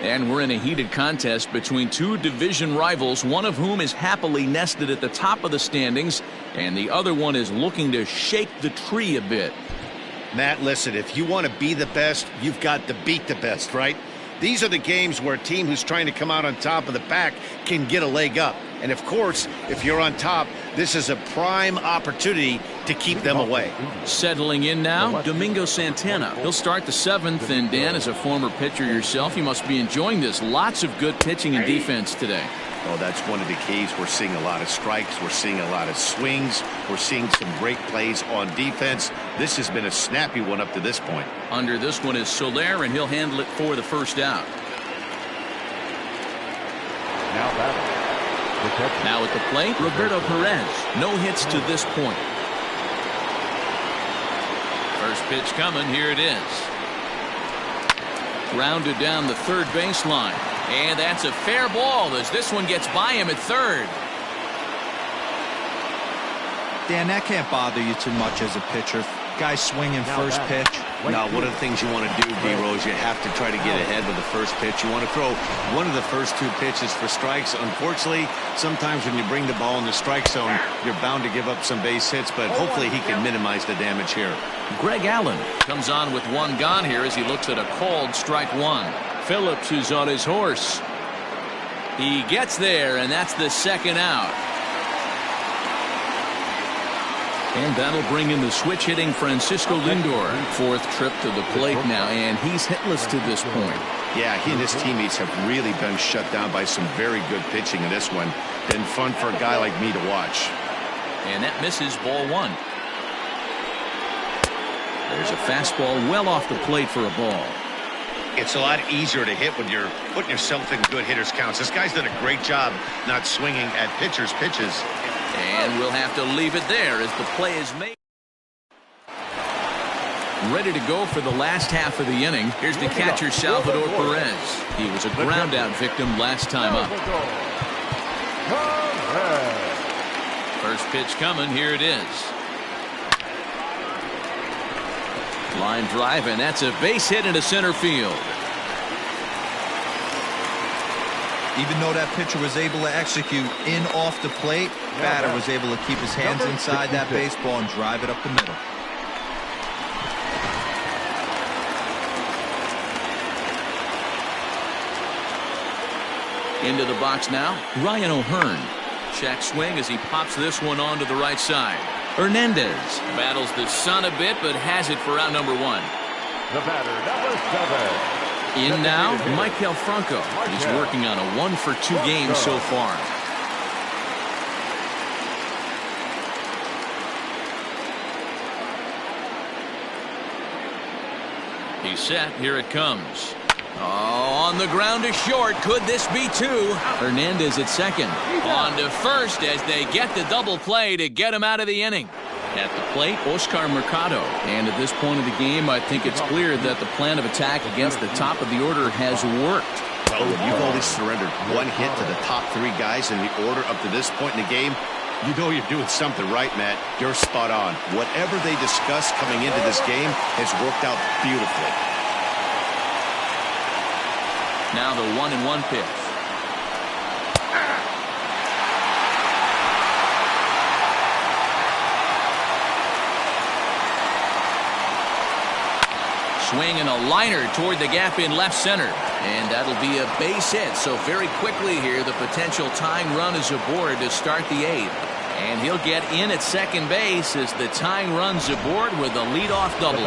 And we're in a heated contest between two division rivals, one of whom is happily nested at the top of the standings, and the other one is looking to shake the tree a bit. Matt, listen, if you want to be the best, you've got to beat the best, right? These are the games where a team who's trying to come out on top of the pack can get a leg up. And of course, if you're on top, this is a prime opportunity to keep them away. Settling in now, Domingo Santana. He'll start the seventh, and Dan, as a former pitcher yourself, you must be enjoying this. Lots of good pitching and defense today. Oh, that's one of the keys. We're seeing a lot of strikes. We're seeing a lot of swings. We're seeing some great plays on defense. This has been a snappy one up to this point. Under this one is Soler, and he'll handle it for the first out. Now at the plate, Roberto Perez. No hits to this point. First pitch coming. Here it is. Grounded down the third baseline. And that's a fair ball as this one gets by him at third. Dan, that can't bother you too much as a pitcher. Guy swinging first pitch. Now, one of the things you want to do, D-Rose, you have to try to get ahead with the first pitch. You want to throw one of the first two pitches for strikes. Unfortunately, sometimes when you bring the ball in the strike zone, you're bound to give up some base hits, but hopefully he can minimize the damage here. Greg Allen comes on with one gone here as he looks at a called strike one. Phillips is on his horse. He gets there, and that's the second out. And that'll bring in the switch-hitting Francisco Lindor. Fourth trip to the plate now, and he's hitless to this point. Yeah, he and his teammates have really been shut down by some very good pitching in this one. Been fun for a guy like me to watch. And that misses ball one. There's a fastball well off the plate for a ball. It's a lot easier to hit when you're putting yourself in good hitters' counts. This guy's done a great job not swinging at pitchers' pitches. And we'll have to leave it there as the play is made. Ready to go for the last half of the inning. Here's the catcher, Salvador Perez. He was a ground out victim last time up. First pitch coming. Here it is. Line drive, and that's a base hit into center field. Even though that pitcher was able to execute in off the plate, batter was able to keep his hands inside that baseball and drive it up the middle. Into the box now, Ryan O'Hearn. Check swing as he pops this one onto the right side. Hernandez battles the sun a bit, but has it for out number one. The batter, number 7. In now, Maikel Franco. He's working on a 1-for-2 game so far. He's set. Here it comes. Oh, on the ground to short. Could this be two? Hernandez at second. On to first as they get the double play to get him out of the inning. At the plate, Oscar Mercado. And at this point of the game, I think it's clear that the plan of attack against the top of the order has worked. Well, when you've only surrendered one hit to the top three guys in the order up to this point in the game, you know you're doing something right, Matt. You're spot on. Whatever they discussed coming into this game has worked out beautifully. Now the 1-1 pitch. Swing and a liner toward the gap in left center. And that'll be a base hit. So very quickly here, the potential tying run is aboard to start the eighth. And he'll get in at second base as the tying run's aboard with a leadoff double.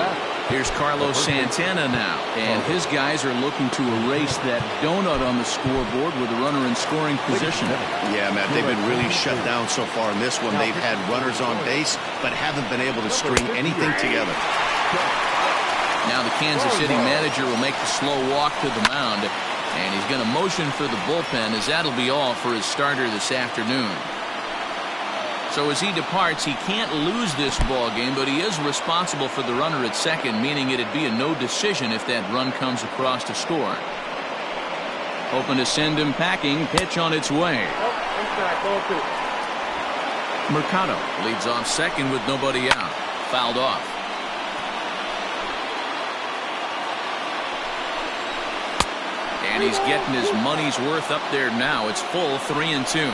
Here's Carlos Santana now. And his guys are looking to erase that donut on the scoreboard with a runner in scoring position. Yeah, Matt, they've been really shut down so far in this one. They've had runners on base, but haven't been able to string anything together. Now the Kansas City manager will make the slow walk to the mound, and he's going to motion for the bullpen as that'll be all for his starter this afternoon. So as he departs, he can't lose this ball game, but he is responsible for the runner at second, meaning it'd be a no decision if that run comes across to score. Hoping to send him packing. Pitch on its way. Mercado leads off second with nobody out. Fouled off. And he's getting his money's worth up there now. It's full 3-2.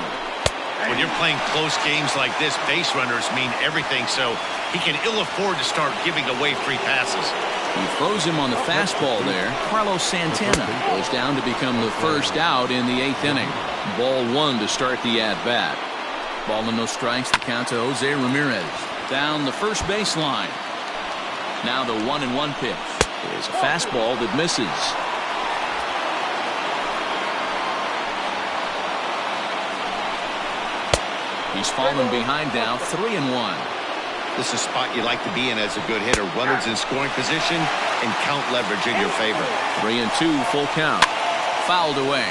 When you're playing close games like this, base runners mean everything, so he can ill afford to start giving away free passes. He throws him on the fastball there. Carlos Santana goes down to become the first out in the 8th inning. Ball 1 to start the at-bat. Ball and no strikes, the count to Jose Ramirez. Down the first baseline. Now the 1-1 pitch is a fastball that misses. He's fallen behind now, 3-1. This is a spot you like to be in as a good hitter. Runners in scoring position and count leverage in your favor. 3-2, full count. Fouled away.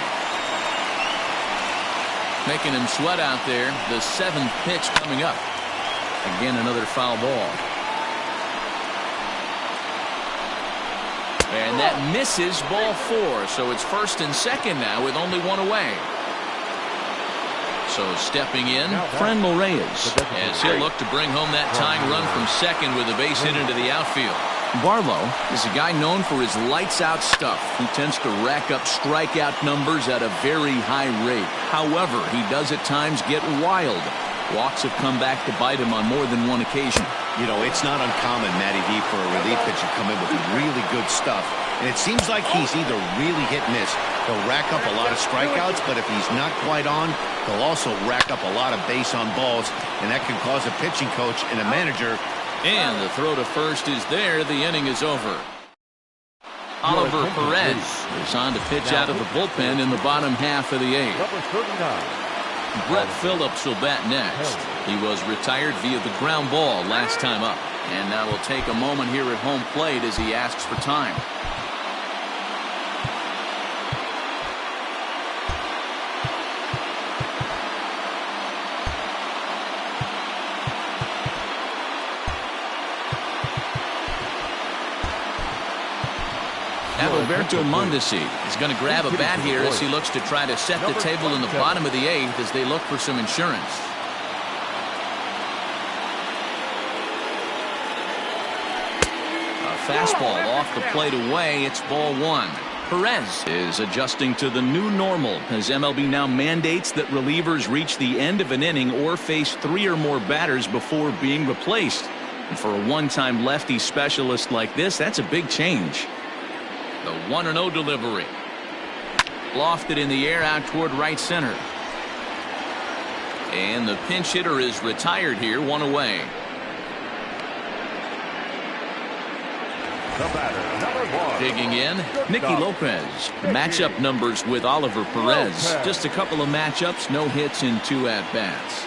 Making him sweat out there. The 7th pitch coming up. Again, another foul ball. And that misses, ball 4. So it's 1st and 2nd now with only 1 away. So stepping in, Franmil Reyes, as he'll look to bring home that tying run from 2nd with a base hit into the outfield. Barlow is a guy known for his lights-out stuff. He tends to rack up strikeout numbers at a very high rate. However, he does at times get wild. Walks have come back to bite him on more than one occasion. You know, it's not uncommon, Matty D, for a relief pitcher to come in with really good stuff. And it seems like he's either really hit and miss. He'll rack up a lot of strikeouts, but if he's not quite on, he'll also rack up a lot of base on balls, and that can cause a pitching coach and a manager. And the throw to first is there. The inning is over. Oliver Perez is on to pitch out of the bullpen in the bottom half of the 8th. Number 39. Brett Phillips will bat next. He was retired via the ground ball last time up. And now will take a moment here at home plate as he asks for time. Alberto Mondesi is going to grab a bat here as he looks to try to set the table in the bottom of the 8th as they look for some insurance. A fastball off the plate away. It's ball 1. Perez is adjusting to the new normal as MLB now mandates that relievers reach the end of an inning or face 3 or more batters before being replaced. And for a one-time lefty specialist like this, that's a big change. The 1-0 delivery. Lofted in the air out toward right center. And the pinch hitter is retired here, 1 away. The batter, number 1. Digging in, Nicky Lopez. Matchup numbers with Oliver Perez. Just a couple of matchups, no hits in 2 at-bats.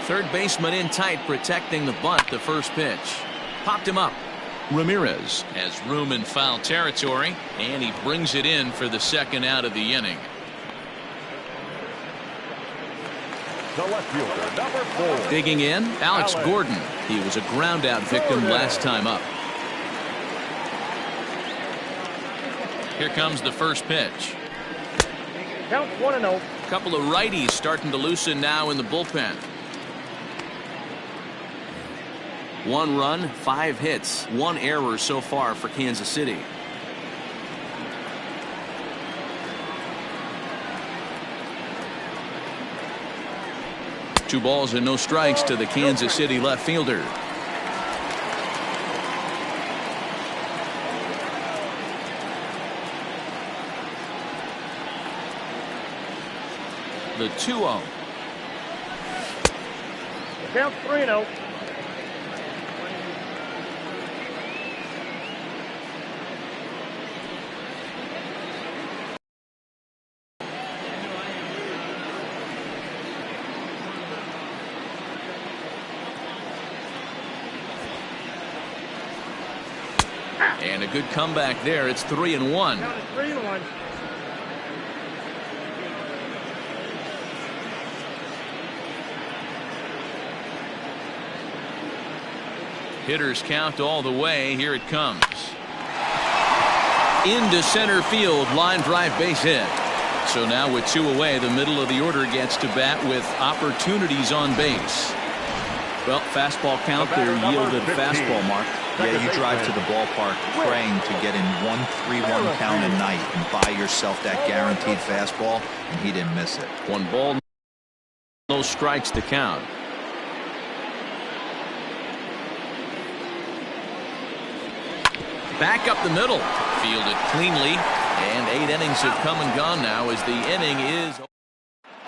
Third baseman in tight, protecting the bunt. The first pitch popped him up. Ramirez has room in foul territory, and he brings it in for the 2nd out of the inning. The left fielder, number 4. Digging in, Alex Gordon. He was a ground out victim last time up. Here comes the first pitch. Count 1-0. Couple of righties starting to loosen now in the bullpen. 1 run, 5 hits, 1 error so far for Kansas City. Two balls and no strikes to the Kansas City left fielder. The 2-0. Count 3-0. And a good comeback there. It's 3-1. 3-1. Hitters count all the way. Here it comes. Into center field. Line drive, base hit. So now with 2 away, the middle of the order gets to bat with opportunities on base. Well, fastball count, they're yielded fastball, Mark. Yeah, you drive to the ballpark praying to get in 1-3-1 count a night and buy yourself that guaranteed fastball, and he didn't miss it. 1 ball, no strikes to count. Back up the middle, fielded cleanly, and 8 innings have come and gone now as the inning is.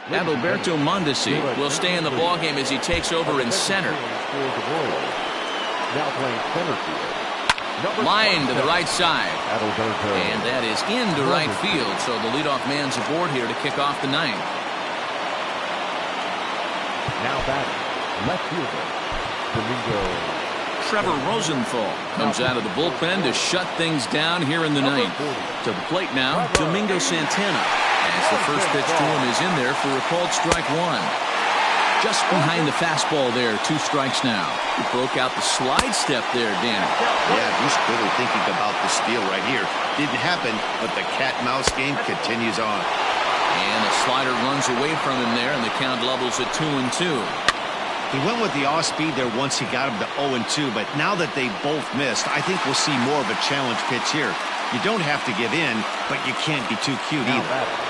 Adalberto Mondesi will stay in the ballgame as he takes over in center. Now playing center field. Line to the right side. And that is into right field, so the leadoff man's aboard here to kick off the 9th. Now batting, left fielder, Domingo. Trevor Rosenthal comes out of the bullpen to shut things down here in the 9th. To the plate now, Domingo Santana. As the first pitch to him is in there for a called strike 1. Just behind the fastball there, 2 strikes now. He broke out the slide step there, Danny. Yeah, he's clearly thinking about the steal right here. Didn't happen, but the cat-mouse game continues on. And the slider runs away from him there, and the count levels at 2-2. He went with the off-speed there once he got him to 0-2, but now that they both missed, I think we'll see more of a challenge pitch here. You don't have to give in, but you can't be too cute either.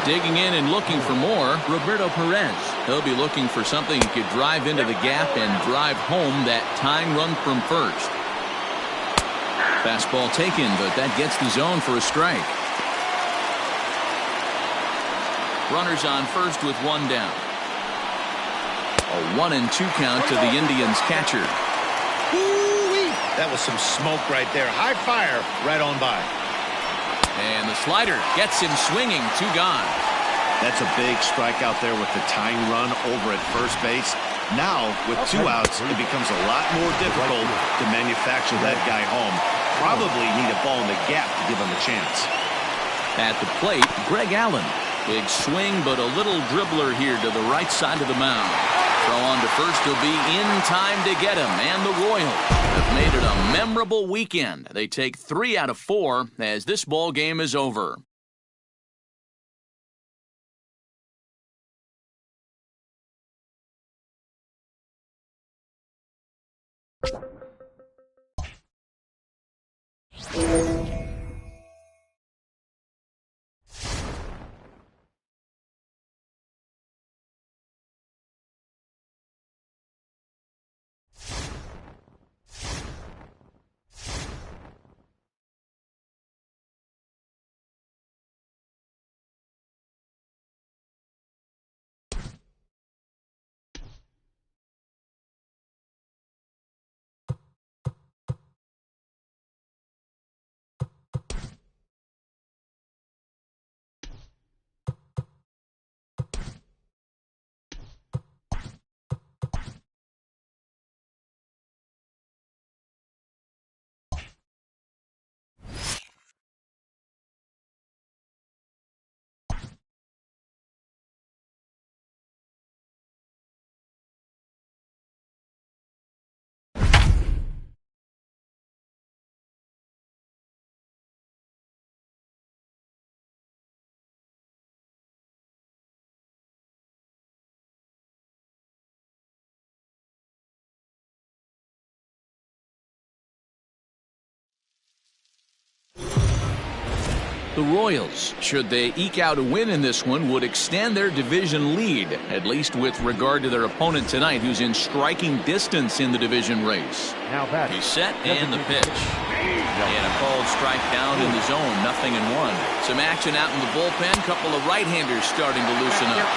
Digging in and looking for more, Roberto Perez. He'll be looking for something he could drive into the gap and drive home that tying run from first. Fastball taken, but that gets the zone for a strike. Runners on first with 1 down. A 1-2 count to the Indians catcher. Woo-wee. That was some smoke right there. High fire right on by. And the slider gets him swinging. 2 gone. That's a big strike out there with the tying run over at first base. Now, with 2 outs, it becomes a lot more difficult to manufacture that guy home. Probably need a ball in the gap to give him a chance. At the plate, Greg Allen. Big swing, but a little dribbler here to the right side of the mound. Throw on to first will be in time to get him, and the Royals have made it a memorable weekend. They take 3 out of 4 as this ball game is over. The Royals, should they eke out a win in this one, would extend their division lead, at least with regard to their opponent tonight, who's in striking distance in the division race. Now batting. He's set, and the pitch. And a called strike down in the zone, 0-1. Some action out in the bullpen, couple of right-handers starting to loosen up.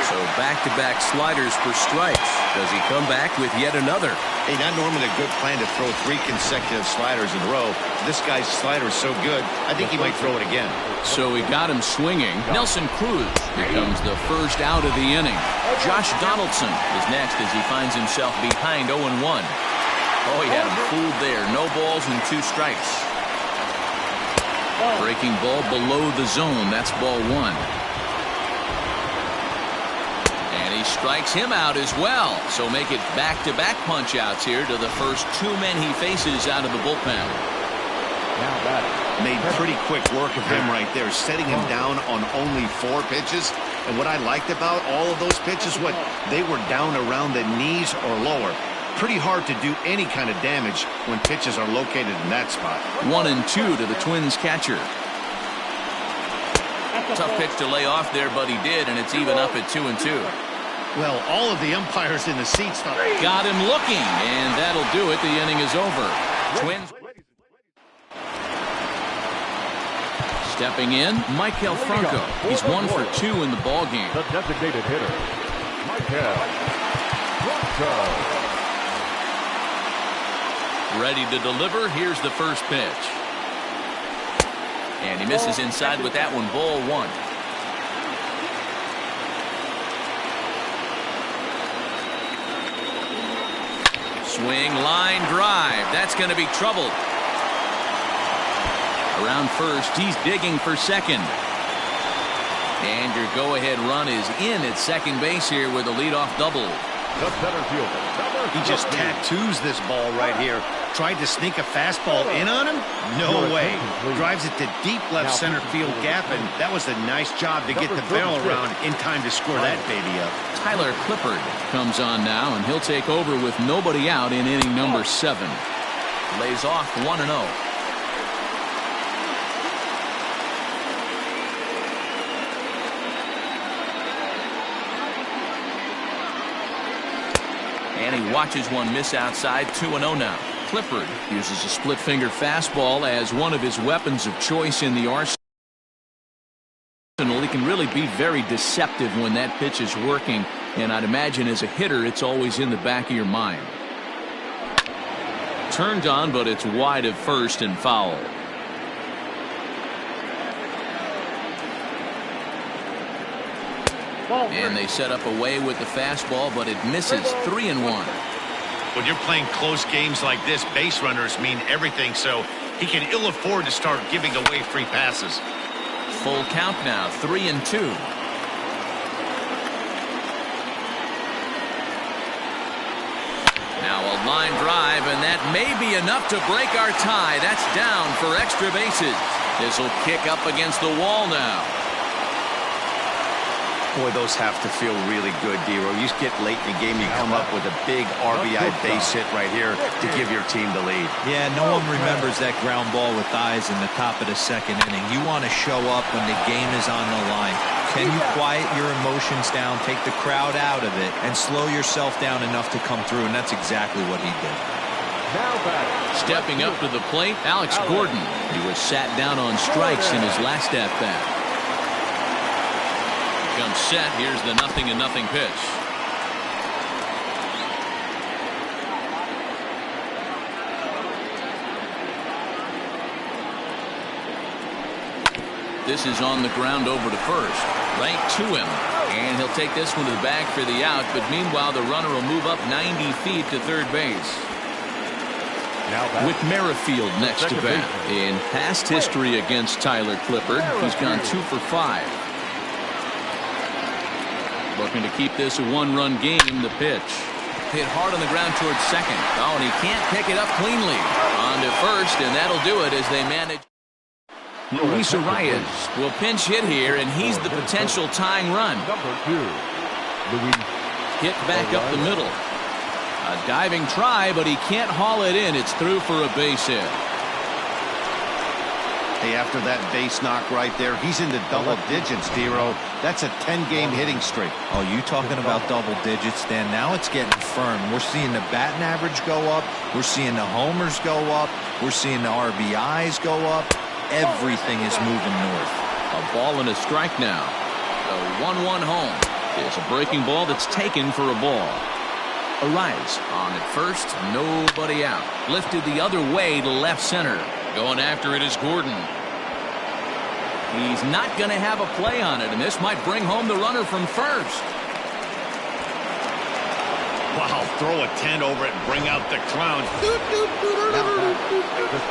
So back-to-back sliders for strikes. Does he come back with yet another? Hey, not normally a good plan to throw 3 consecutive sliders in a row. This guy's slider is so good, I think he might throw it again. So he got him swinging. Nelson Cruz becomes the first out of the inning. Josh Donaldson is next as he finds himself behind 0-1. Oh, he had him fooled there. No balls and 2 strikes. Breaking ball below the zone. That's ball 1. And he strikes him out as well. So make it back-to-back punch-outs here to the first 2 men he faces out of the bullpen. Now batting. Made pretty quick work of him right there, setting him down on only 4 pitches. And what I liked about all of those pitches, they were down around the knees or lower. Pretty hard to do any kind of damage when pitches are located in that spot. 1-2 to the Twins catcher. Tough pitch to lay off there, but he did, and it's even up at 2-2. Well, all of the umpires in the seats thought. Got him looking, and that'll do it. The inning is over. Twins. Stepping in, Michael Franco. He's 1 for 2 in the ball game. The designated hitter, Michael Franco. Ready to deliver. Here's the first pitch. And he misses inside with that one. Ball 1. Swing, line drive. That's going to be trouble. Around first, he's digging for second. And your go-ahead run is in at second base here with a leadoff double. The center fielder, He just tattoos this ball right here. Tried to sneak a fastball in on him? No way. Drives it to deep left center field gap, and that was a nice job to get the barrel around in time to score that baby up. Tyler Clippard comes on now, and he'll take over with nobody out in inning number 7. Lays off 1-0. And he watches one miss outside. 2-0 now. Clippard uses a split finger fastball as one of his weapons of choice in the arsenal. He can really be very deceptive when that pitch is working, and I'd imagine as a hitter it's always in the back of your mind. Turned on, but it's wide of first and foul. And they set up away with the fastball, but it misses. 3-1. When you're playing close games like this, base runners mean everything, so he can ill afford to start giving away free passes. Full count now. 3-2. Now a line drive, and that may be enough to break our tie. That's down for extra bases. This will kick up against the wall now. Boy, those have to feel really good, Dero. You get late in the game, you come up with a big RBI base hit right here to give your team the lead. Yeah, no one remembers that ground ball with eyes in the top of the second inning. You want to show up when the game is on the line. Can you quiet your emotions down, take the crowd out of it, and slow yourself down enough to come through? And that's exactly what he did. Stepping up to the plate, Alex Gordon. He was sat down on strikes in his last at-bat. Comes set. Here's the 0-0 pitch. This is on the ground over to first. Right to him. And he'll take this one to the bag for the out. But meanwhile, the runner will move up 90 feet to third base. With Merrifield next to bat. In past history against Tyler Clippard, he's gone 2 for 5. Looking to keep this a one-run game. The pitch hit hard on the ground towards second. Oh, and he can't pick it up cleanly. On to first, and that'll do it as they manage. Luis Arias will pinch hit here, and he's the potential tying run. Hit back up the middle. A diving try, but he can't haul it in. It's through for a base hit. Hey, after that base knock right there, he's into double digits, Dero. That's a 10-game hitting streak. Oh, you talking about double digits, Dan? Now it's getting firm. We're seeing the batting average go up. We're seeing the homers go up. We're seeing the RBIs go up. Everything is moving north. A ball and a strike now. The 1-1 home. It's a breaking ball that's taken for a ball. Arias on at first, nobody out. Lifted the other way to left center. Going after it is Gordon. He's not going to have a play on it, and this might bring home the runner from first. Wow, throw a tent over it and bring out the clowns.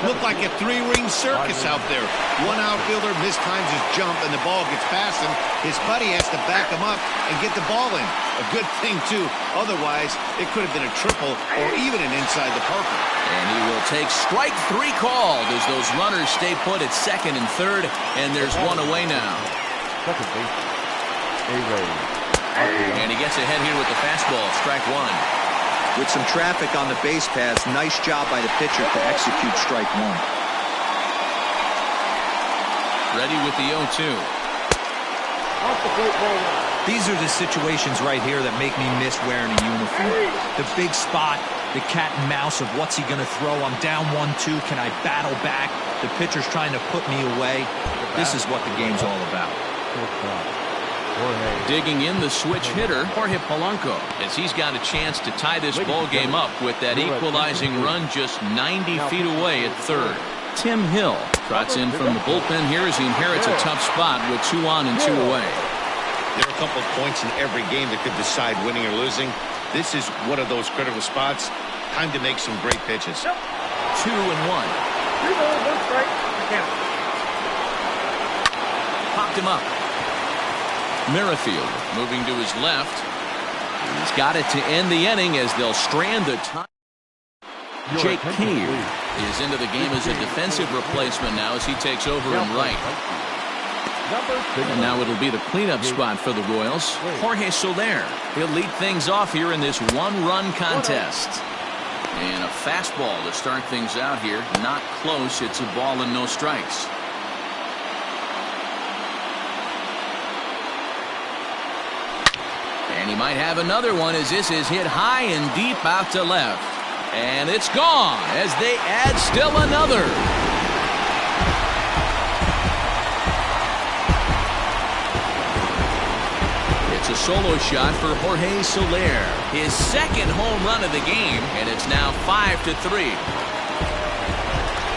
Look like a three-ring circus out there. One outfielder mistimes his jump, and the ball gets past him. His buddy has to back him up and get the ball in. A good thing, too. Otherwise, it could have been a triple or even an inside the parker. And he will take strike 3 called as those runners stay put at second and third, and there's one away now. And he gets ahead here with the fastball, strike one. With some traffic on the base paths, nice job by the pitcher to execute strike one. Ready with the 0-2. Off the plate, ball one. These are the situations right here that make me miss wearing a uniform. The big spot, the cat and mouse of what's he going to throw. I'm down 1-2. Can I battle back? The pitcher's trying to put me away. This is what the game's all about. Digging in the switch hitter, Jorge Polanco, as he's got a chance to tie this ball game up with that equalizing run just 90 feet away at third. Tim Hill trots in from the bullpen here as he inherits a tough spot with 2 on and 2 away. There are a couple of points in every game that could decide winning or losing. This is one of those critical spots. Time to make some great pitches. 2 and 1. 3 balls, 1 strike. Count. Popped him up. Merrifield moving to his left. He's got it to end the inning as they'll strand the time. Jake Cave is into the game as a defensive replacement now as he takes over in right. And now it'll be the cleanup spot for the Royals. Jorge Soler. He'll lead things off here in this 1-run contest. And a fastball to start things out here. Not close. It's a ball and no strikes. And he might have another one as this is hit high and deep out to left. And it's gone as they add still another. It's a solo shot for Jorge Soler. His second home run of the game, and it's now 5-3.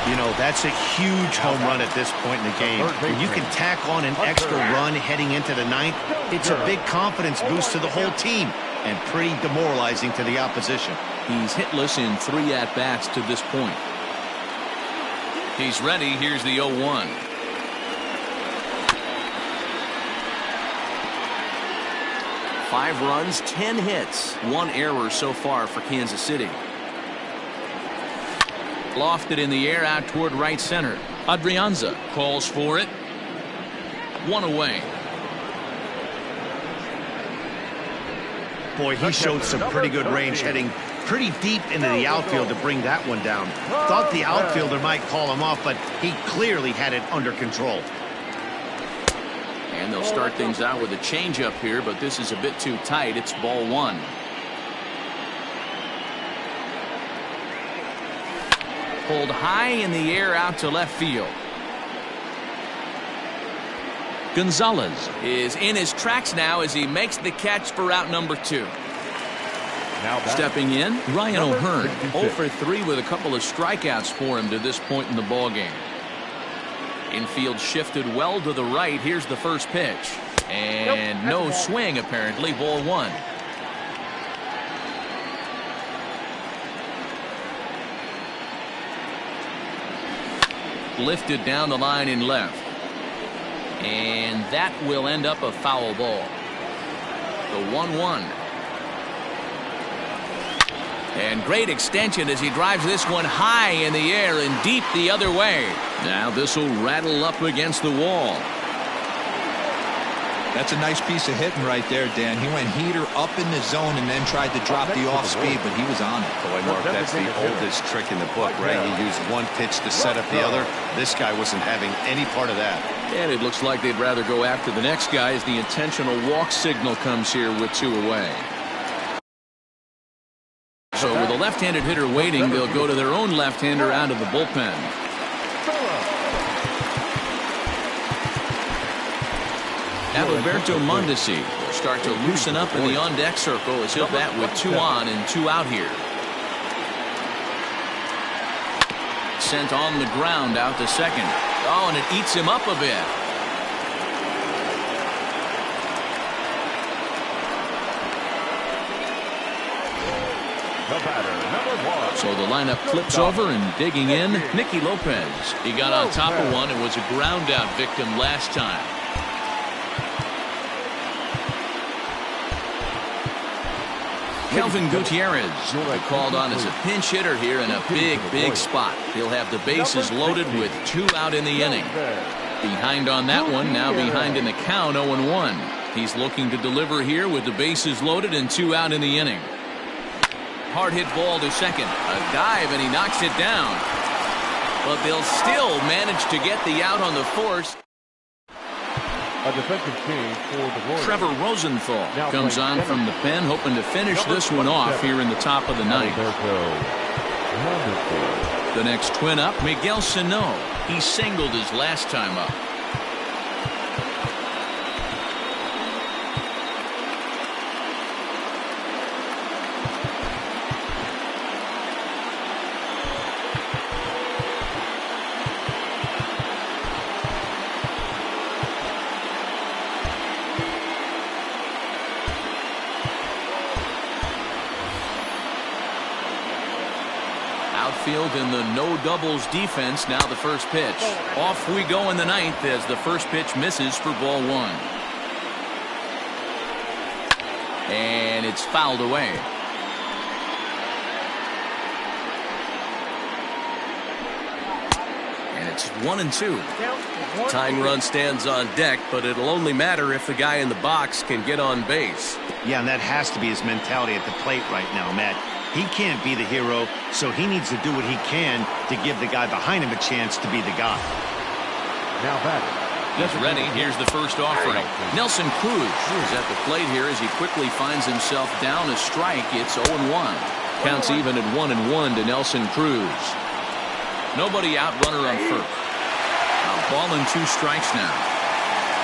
You know, that's a huge home run at this point in the game. When you can tack on an extra run heading into the ninth, it's a big confidence boost to the whole team and pretty demoralizing to the opposition. He's hitless in 3 at-bats to this point. He's ready. Here's the 0-1. Five runs, 10 hits, 1 error so far for Kansas City. Lofted in the air out toward right center. Adrianza calls for it. 1 away. Boy, he showed some pretty good range heading pretty deep into the outfield to bring that one down. Thought the outfielder might call him off, but he clearly had it under control. And they'll start things out with a changeup here, but this is a bit too tight. It's ball 1. Pulled high in the air out to left field. Gonzalez is in his tracks now as he makes the catch for out number 2. Stepping in, Ryan O'Hearn, 0 for 3 with a couple of strikeouts for him to this point in the ballgame. Infield shifted well to the right. Here's the first pitch. And no swing, apparently. Ball 1. Lifted down the line in left. And that will end up a foul ball. The 1-1. And great extension as he drives this one high in the air and deep the other way. Now this will rattle up against the wall. That's a nice piece of hitting right there, Dan. He went heater up in the zone and then tried to drop the off speed, but he was on it. Boy, Mark, that's the oldest trick in the book, right? He used one pitch to set up the other. This guy wasn't having any part of that. And it looks like they'd rather go after the next guy as the intentional walk signal comes here with 2 away. So with a left-handed hitter waiting, they'll go to their own left-hander out of the bullpen. Alberto Mondesi will start to loosen up in the on-deck circle as he'll bat with 2 on and 2 out here. Sent on the ground out to second. Oh, and it eats him up a bit. The batter, number 1. So the lineup flips over and digging in, Nicky Lopez. He got on top of one and was a ground out victim last time. Kelvin Gutierrez called on as a pinch hitter here in a big spot. He'll have the bases loaded with 2 out in the inning. Behind on that one, now behind in the count, 0-1. He's looking to deliver here with the bases loaded and 2 out in the inning. Hard hit ball to second. A dive, and he knocks it down. But they'll still manage to get the out on the force. A defensive change for the Royals. Trevor Rosenthal comes on from the pen, hoping to finish this one off here in the top of the ninth. The next twin up, Miguel Sano. He singled his last time up. Outfield in the no doubles defense. Now the first pitch. Off we go in the ninth as the first pitch misses for ball 1. And it's fouled away. And it's 1-2. Tying run stands on deck, but it'll only matter if the guy in the box can get on base. Yeah, and that has to be his mentality at the plate right now, Matt. He can't be the hero, so he needs to do what he can to give the guy behind him a chance to be the guy. Now back. He's ready. Here's the first offering. Nelson Cruz is at the plate here as he quickly finds himself down a strike. It's 0-1. Counts even at 1-1 to Nelson Cruz. Nobody out, runner on first. A ball and 2 strikes now.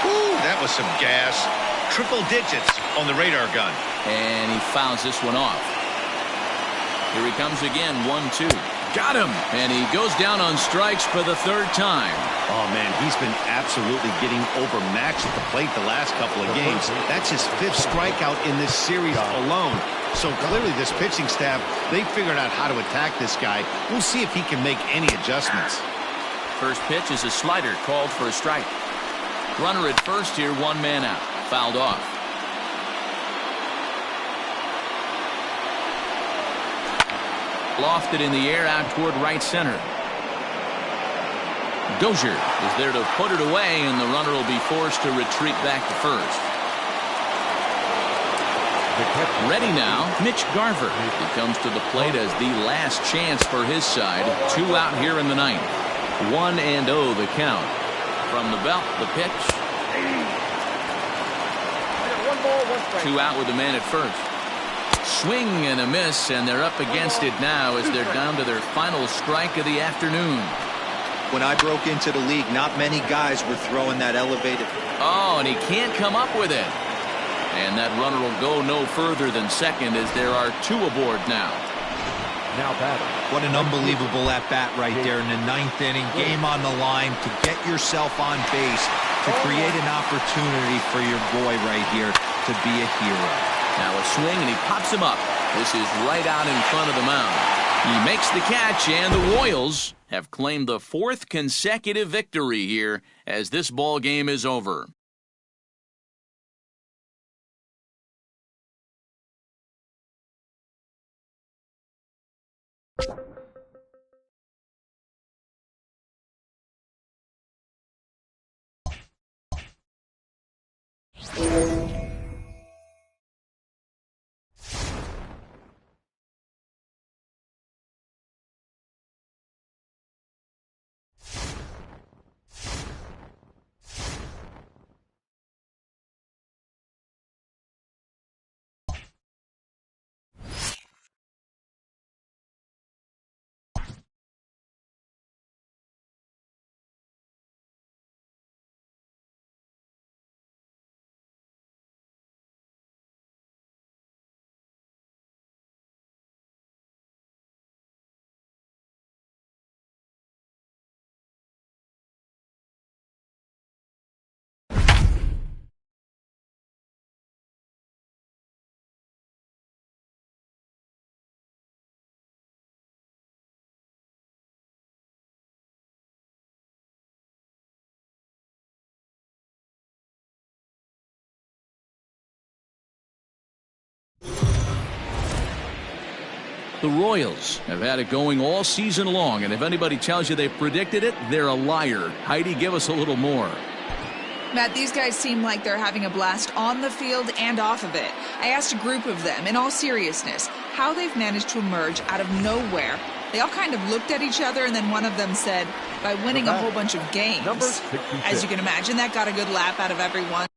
Ooh, that was some gas. Triple digits on the radar gun. And he fouls this one off. Here he comes again, 1-2. Got him! And he goes down on strikes for the 3rd time. Oh, man, he's been absolutely getting overmatched at the plate the last couple of games. That's his 5th strikeout in this series alone. So clearly this pitching staff, they figured out how to attack this guy. We'll see if he can make any adjustments. First pitch is a slider called for a strike. Runner at first here, 1 man out. Fouled off. Lofted in the air out toward right center. Dozier is there to put it away, and the runner will be forced to retreat back to first. Ready now, Mitch Garver. He comes to the plate as the last chance for his side. 2 out here in the ninth. 1-0 the count. From the belt, the pitch. 1 ball, 1 strike. 2 out with the man at first. Swing and a miss, and they're up against it now as they're down to their final strike of the afternoon. When I broke into the league, not many guys were throwing that elevated. Oh, and he can't come up with it. And that runner will go no further than second as there are 2 aboard now. Now batting. What an unbelievable at-bat right there in the 9th inning. Game on the line to get yourself on base, to create an opportunity for your boy right here to be a hero. Now a swing, and he pops him up. This is right out in front of the mound. He makes the catch, and the Royals have claimed the 4th consecutive victory here as this ball game is over. The Royals have had it going all season long, and if anybody tells you they predicted it, they're a liar. Heidi, give us a little more. Matt, these guys seem like they're having a blast on the field and off of it. I asked a group of them, in all seriousness, how they've managed to emerge out of nowhere. They all kind of looked at each other, and then one of them said, by winning a whole bunch of games. As you can imagine, that got a good laugh out of everyone.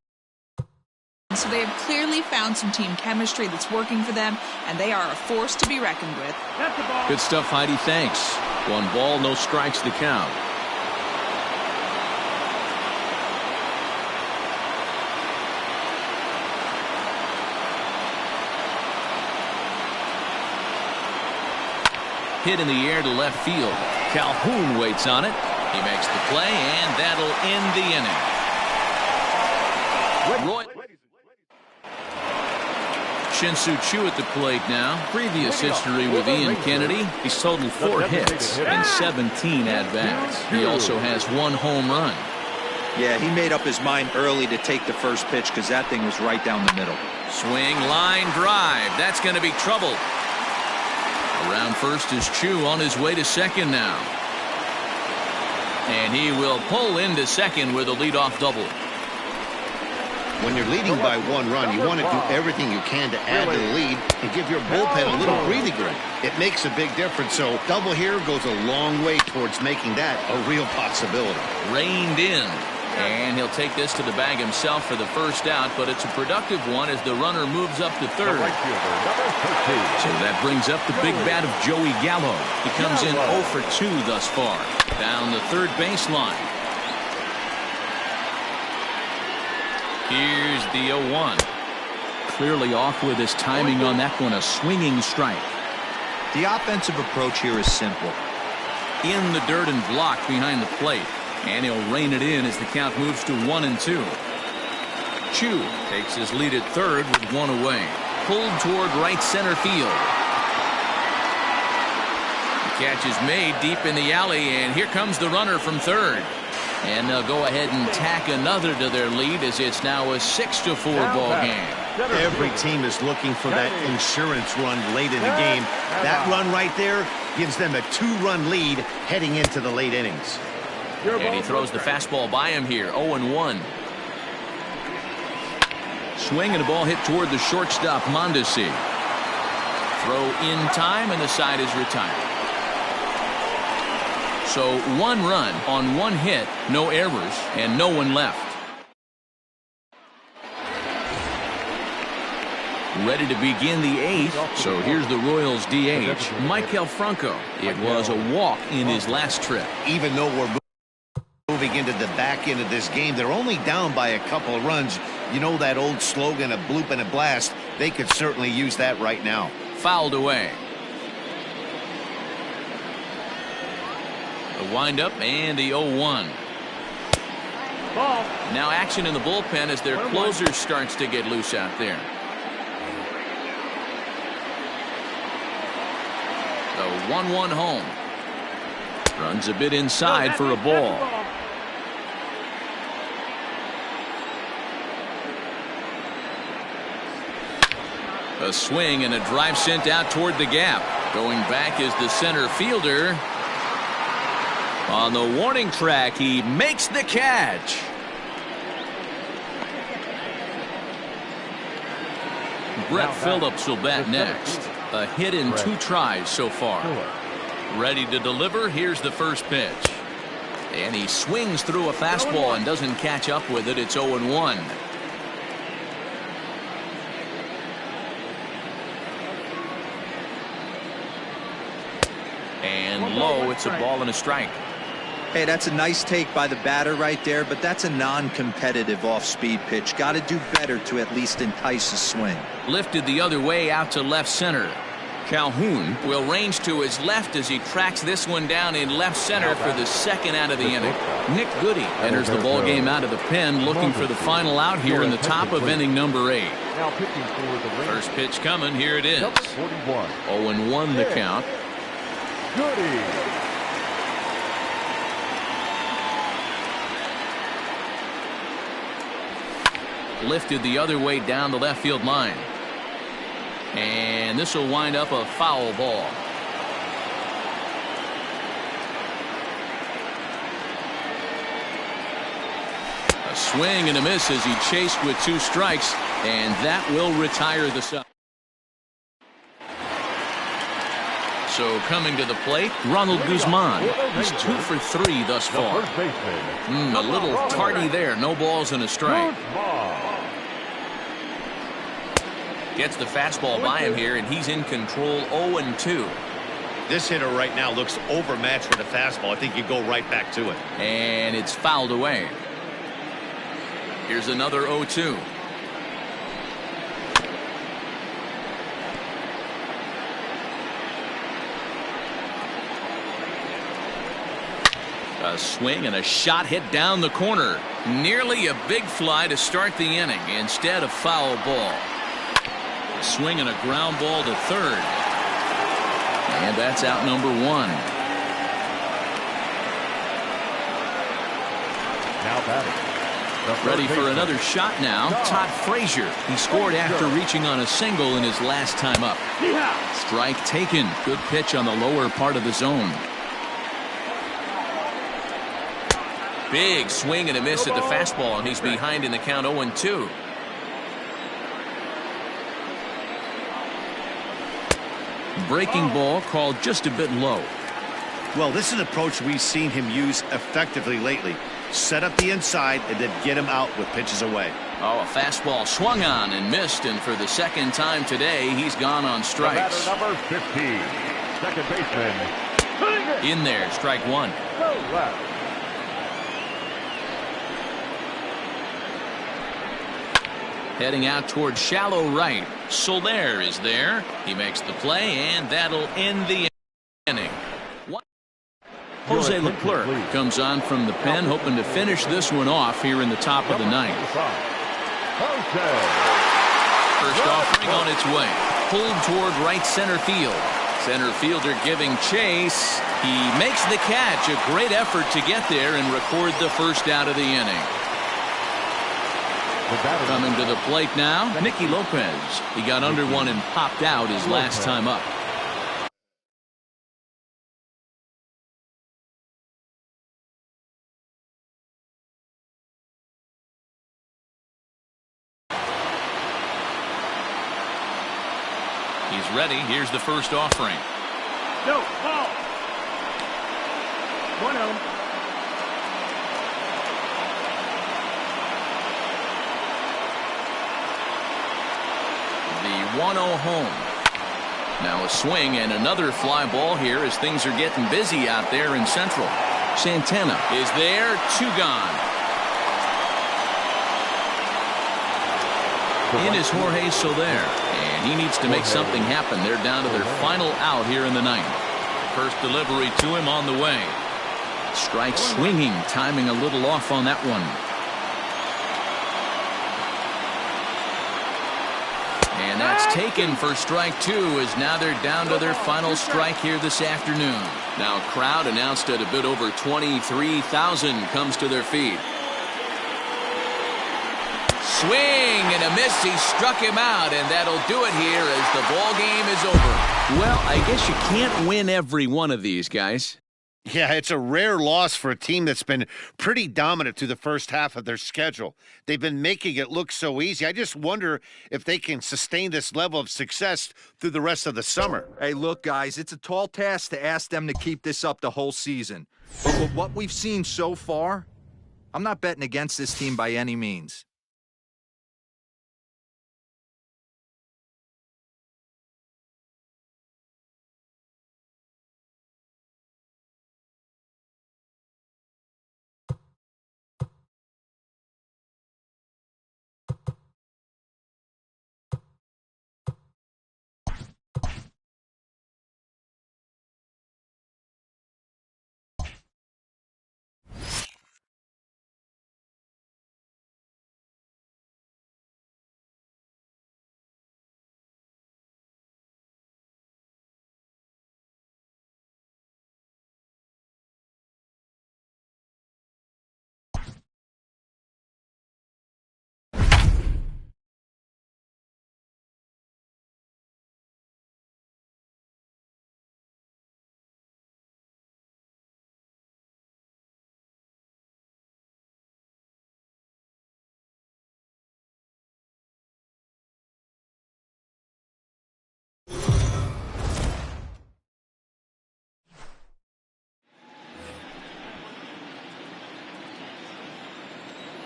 So they have clearly found some team chemistry that's working for them, and they are a force to be reckoned with. Good stuff, Heidi. Thanks. 1 ball, no strikes to count. Hit in the air to left field. Calhoun waits on it. He makes the play, and that'll end the inning. Roy Shin-Soo Choo at the plate now. Previous history with Ian Kennedy. He's totaled 4 hits and 17 at-bats. He also has 1 home run. Yeah, he made up his mind early to take the first pitch because that thing was right down the middle. Swing, line drive. That's going to be trouble. Around first is Choo on his way to second now. And he will pull into second with a leadoff double. When you're leading by 1 run, you want to do everything you can to add to the lead and give your bullpen a little breathing room. It makes a big difference, so double here goes a long way towards making that a real possibility. Reined in. And he'll take this to the bag himself for the first out, but it's a productive one as the runner moves up to third. So that brings up the big bat of Joey Gallo. He comes in 0 for 2 thus far. Down the third baseline. Here's the 0-1. Clearly off with his timing on that one, a swinging strike. The offensive approach here is simple. In the dirt and blocked behind the plate. And he'll rein it in as the count moves to 1-2. Choo takes his lead at third with 1 away. Pulled toward right center field. The catch is made deep in the alley, and here comes the runner from third. And they'll go ahead and tack another to their lead as it's now a 6-4 ball game. Every team is looking for that insurance run late in the game. That run right there gives them a 2-run lead heading into the late innings. And he throws the fastball by him here. 0-1. Swing and a ball hit toward the shortstop, Mondesi. Throw in time, and the side is retired. So 1 run on 1 hit, no errors, and no one left. Ready to begin the 8th. So here's the Royals DH, Michael Franco. It was a walk in his last trip. Even though we're moving into the back end of this game, they're only down by a couple of runs. You know that old slogan, a bloop and a blast. They could certainly use that right now. Fouled away. The windup and the 0-1. Now action in the bullpen as their closer starts to get loose out there. The 1-1 home. Runs a bit inside for a ball. A swing and a drive sent out toward the gap. Going back is the center fielder. On the warning track, he makes the catch. Brett Phillips will bat next. A hit in 2 tries so far. Ready to deliver. Here's the first pitch. And he swings through a fastball and doesn't catch up with it. It's 0-1. And low, it's a ball and a strike. Hey, that's a nice take by the batter right there, but that's a non-competitive off-speed pitch. Got to do better to at least entice a swing. Lifted the other way out to left center. Calhoun will range to his left as he tracks this one down in left center for the second out of the inning. Nick Goody enters the ball game out of the pen, looking for the final out here in the top of inning number 8. First pitch coming. Here it is. 0-1 the count. Goody. Lifted the other way down the left field line. And this will wind up a foul ball. A Swing and a miss as he chased with 2 strikes, and that will retire the side. So coming to the plate, Ronald Guzman. He's 2 for 3 thus far. A little tardy there. No balls and a strike. Gets the fastball by him here, and he's in control 0-2. This hitter right now looks overmatched with a fastball. I think you go right back to it. And it's fouled away. Here's another 0-2. A swing and a shot hit down the corner. Nearly a big fly to start the inning. Instead, a foul ball. A swing and a ground ball to third. And that's out number 1. Now batting. Ready for another shot now. Todd Frazier. He scored after reaching on a single in his last time up. Strike taken. Good pitch on the lower part of the zone. Big swing and a miss at the fastball, and he's behind in the count 0-2. Breaking ball called just a bit low. Well, this is an approach we've seen him use effectively lately. Set up the inside and then get him out with pitches away. Oh, a fastball swung on and missed, and for the second time today, he's gone on strikes. Number 15, second baseman. In there, strike 1. Heading out toward shallow right. Soler is there. He makes the play, and that'll end the inning. Jose Leclerc comes on from the pen, hoping to finish this one off here in the top of the 9th. First offering on its way. Pulled toward right center field. Center fielder giving chase. He makes the catch. A great effort to get there and record the first out of the inning. Coming to the plate now, Nicky Lopez. He got under one and popped out his last time up. He's ready. Here's the first offering. No, ball. 1-0. The 1-0 home. Now a swing and another fly ball here as things are getting busy out there in Central. Santana is there. 2 gone. In is Jorge Soler, and he needs to make something happen. They're down to their final out here in the 9th. First delivery to him on the way. Strike swinging, timing a little off on that one. And that's taken for strike 2, as now they're down to their final strike here this afternoon. Now a crowd announced at a bit over 23,000 comes to their feet. Swing and a miss. He struck him out, and that'll do it here as the ball game is over. Well, I guess you can't win every one of these, guys. Yeah, it's a rare loss for a team that's been pretty dominant through the first half of their schedule. They've been making it look so easy. I just wonder if they can sustain this level of success through the rest of the summer. Hey, look, guys, it's a tall task to ask them to keep this up the whole season. But with what we've seen so far, I'm not betting against this team by any means.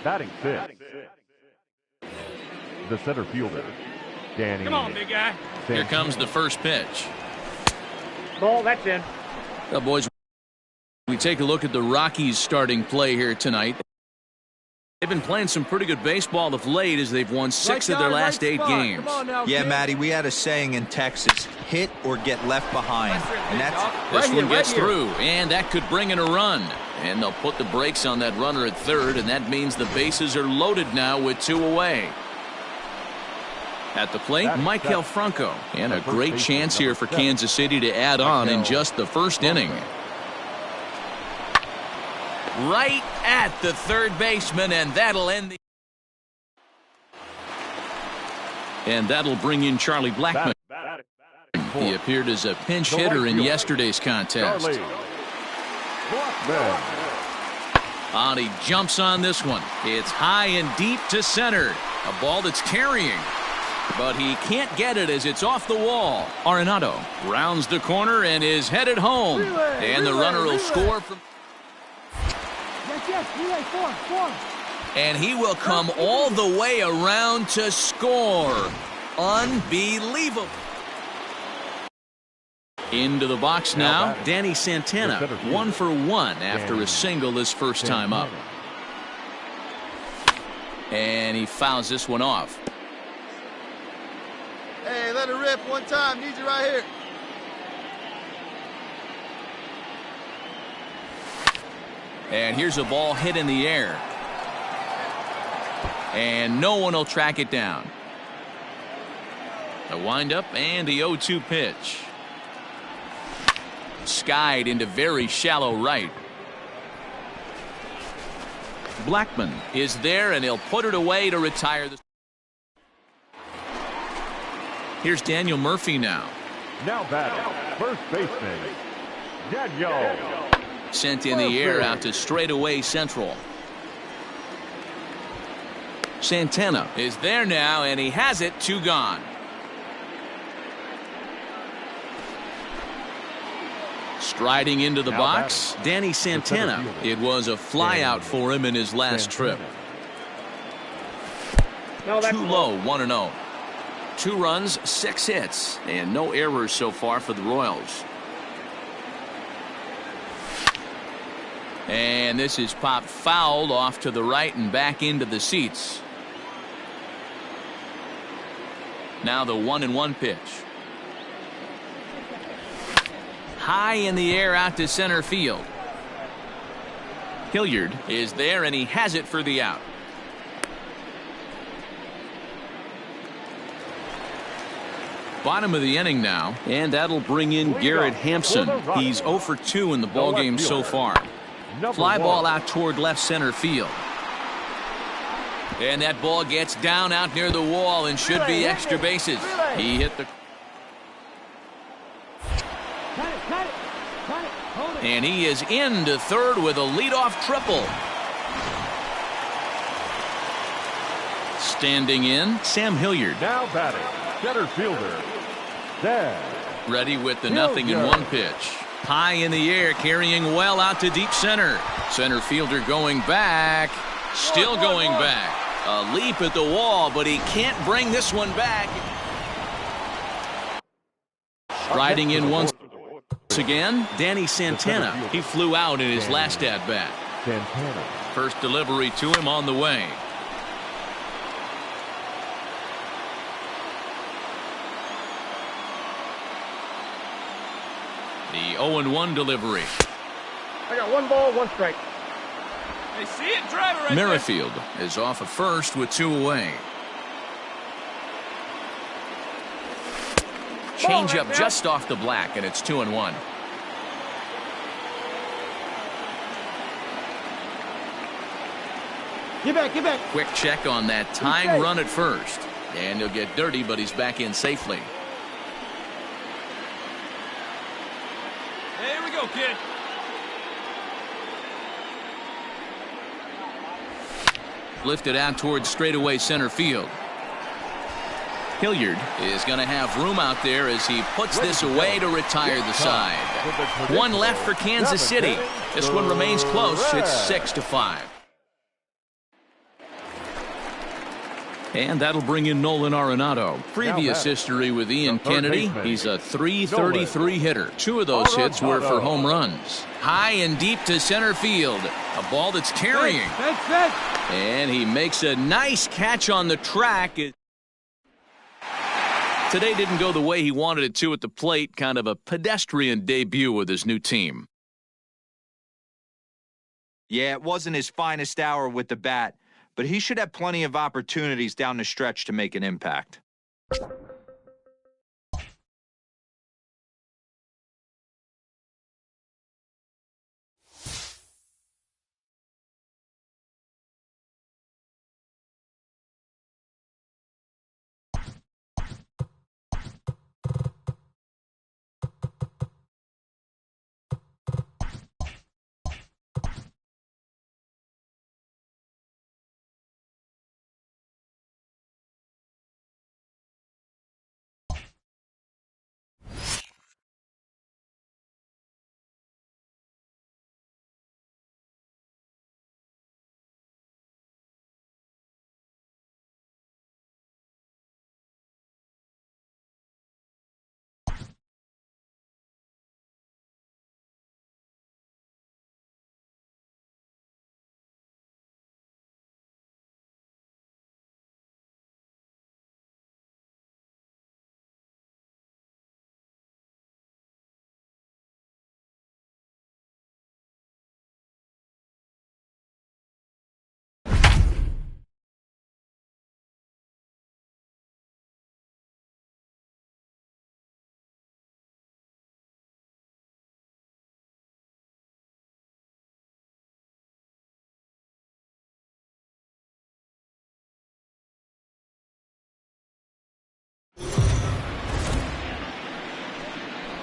Batting fifth, the center fielder, Danny. Come on, big guy. Here comes the first pitch. Ball, that's in. Well, boys, we take a look at the Rockies' starting play here tonight. They've been playing some pretty good baseball of late as they've won 6 of their last 8 games. Yeah, Matty, we had a saying in Texas, hit or get left behind. And that's This one gets through, and that could bring in a run. And they'll put the brakes on that runner at third, and that means the bases are loaded now with 2 away. At the plate, Maikel Franco. And a great chance here for Kansas City to add on in just the first inning. Right at the third baseman, and that'll end the... And that'll bring in Charlie Blackmon. He appeared as a pinch hitter in yesterday's contest. And he jumps on this one. It's high and deep to center. A ball that's carrying. But he can't get it as it's off the wall. Arenado rounds the corner and is headed home. And the runner will score from... And he will come all the way around to score. Unbelievable. Into the box now, Danny Santana, 1 for 1 after a single his first time up. And he fouls this one off. Hey, let it rip one time. Need you right here. And here's a ball hit in the air. And no one will track it down. The windup and the 0-2 pitch. Skied into very shallow right. Blackmon is there, and he'll put it away to retire the... Here's Daniel Murphy now. Now batting, first baseman, Daniel. Sent in the air out to straightaway central. Santana is there now, and he has it. 2 gone. Striding into the box, Danny Santana. It was a flyout for him in his last trip. Too low, 1-0. 2 runs, 6 hits, and no errors so far for the Royals. And this is popped foul off to the right and back into the seats. Now the 1-1 pitch. High in the air out to center field. Hilliard is there, and he has it for the out. Bottom of the inning now, and that'll bring in Garrett Hampson. He's 0 for 2 in the ballgame so far. Fly ball out toward left center field. And that ball gets down out near the wall and should be extra bases. He hit the... And he is into third with a leadoff triple. Standing in, Sam Hilliard. Now batting, center fielder, Dan. Ready with the 0-1 pitch. High in the air, carrying well out to deep center. Center fielder going back. Still going back. A leap at the wall, but he can't bring this one back. Striding in once again, Danny Santana. He flew out in his last at-bat. First delivery to him on the way. The 0-1 delivery. I got 1 ball, 1 strike. They see it, driver right Merrifield is off at first with 2 away. Change up just off the black, and it's 2-1. Get back, get back. Quick check on that tying run at first. And he'll get dirty, but he's back in safely. Here we go, kid. Lifted out towards straightaway center field. Hilliard is going to have room out there as he puts this away to retire the side. 1 left for Kansas City. This one remains close. It's 6-5. And that'll bring in Nolan Arenado. Previous history with Ian Kennedy. He's a .333 hitter. 2 of those hits were for home runs. High and deep to center field. A ball that's carrying. And he makes a nice catch on the track. Today didn't go the way he wanted it to at the plate. Kind of a pedestrian debut with his new team. Yeah, it wasn't his finest hour with the bat, but he should have plenty of opportunities down the stretch to make an impact.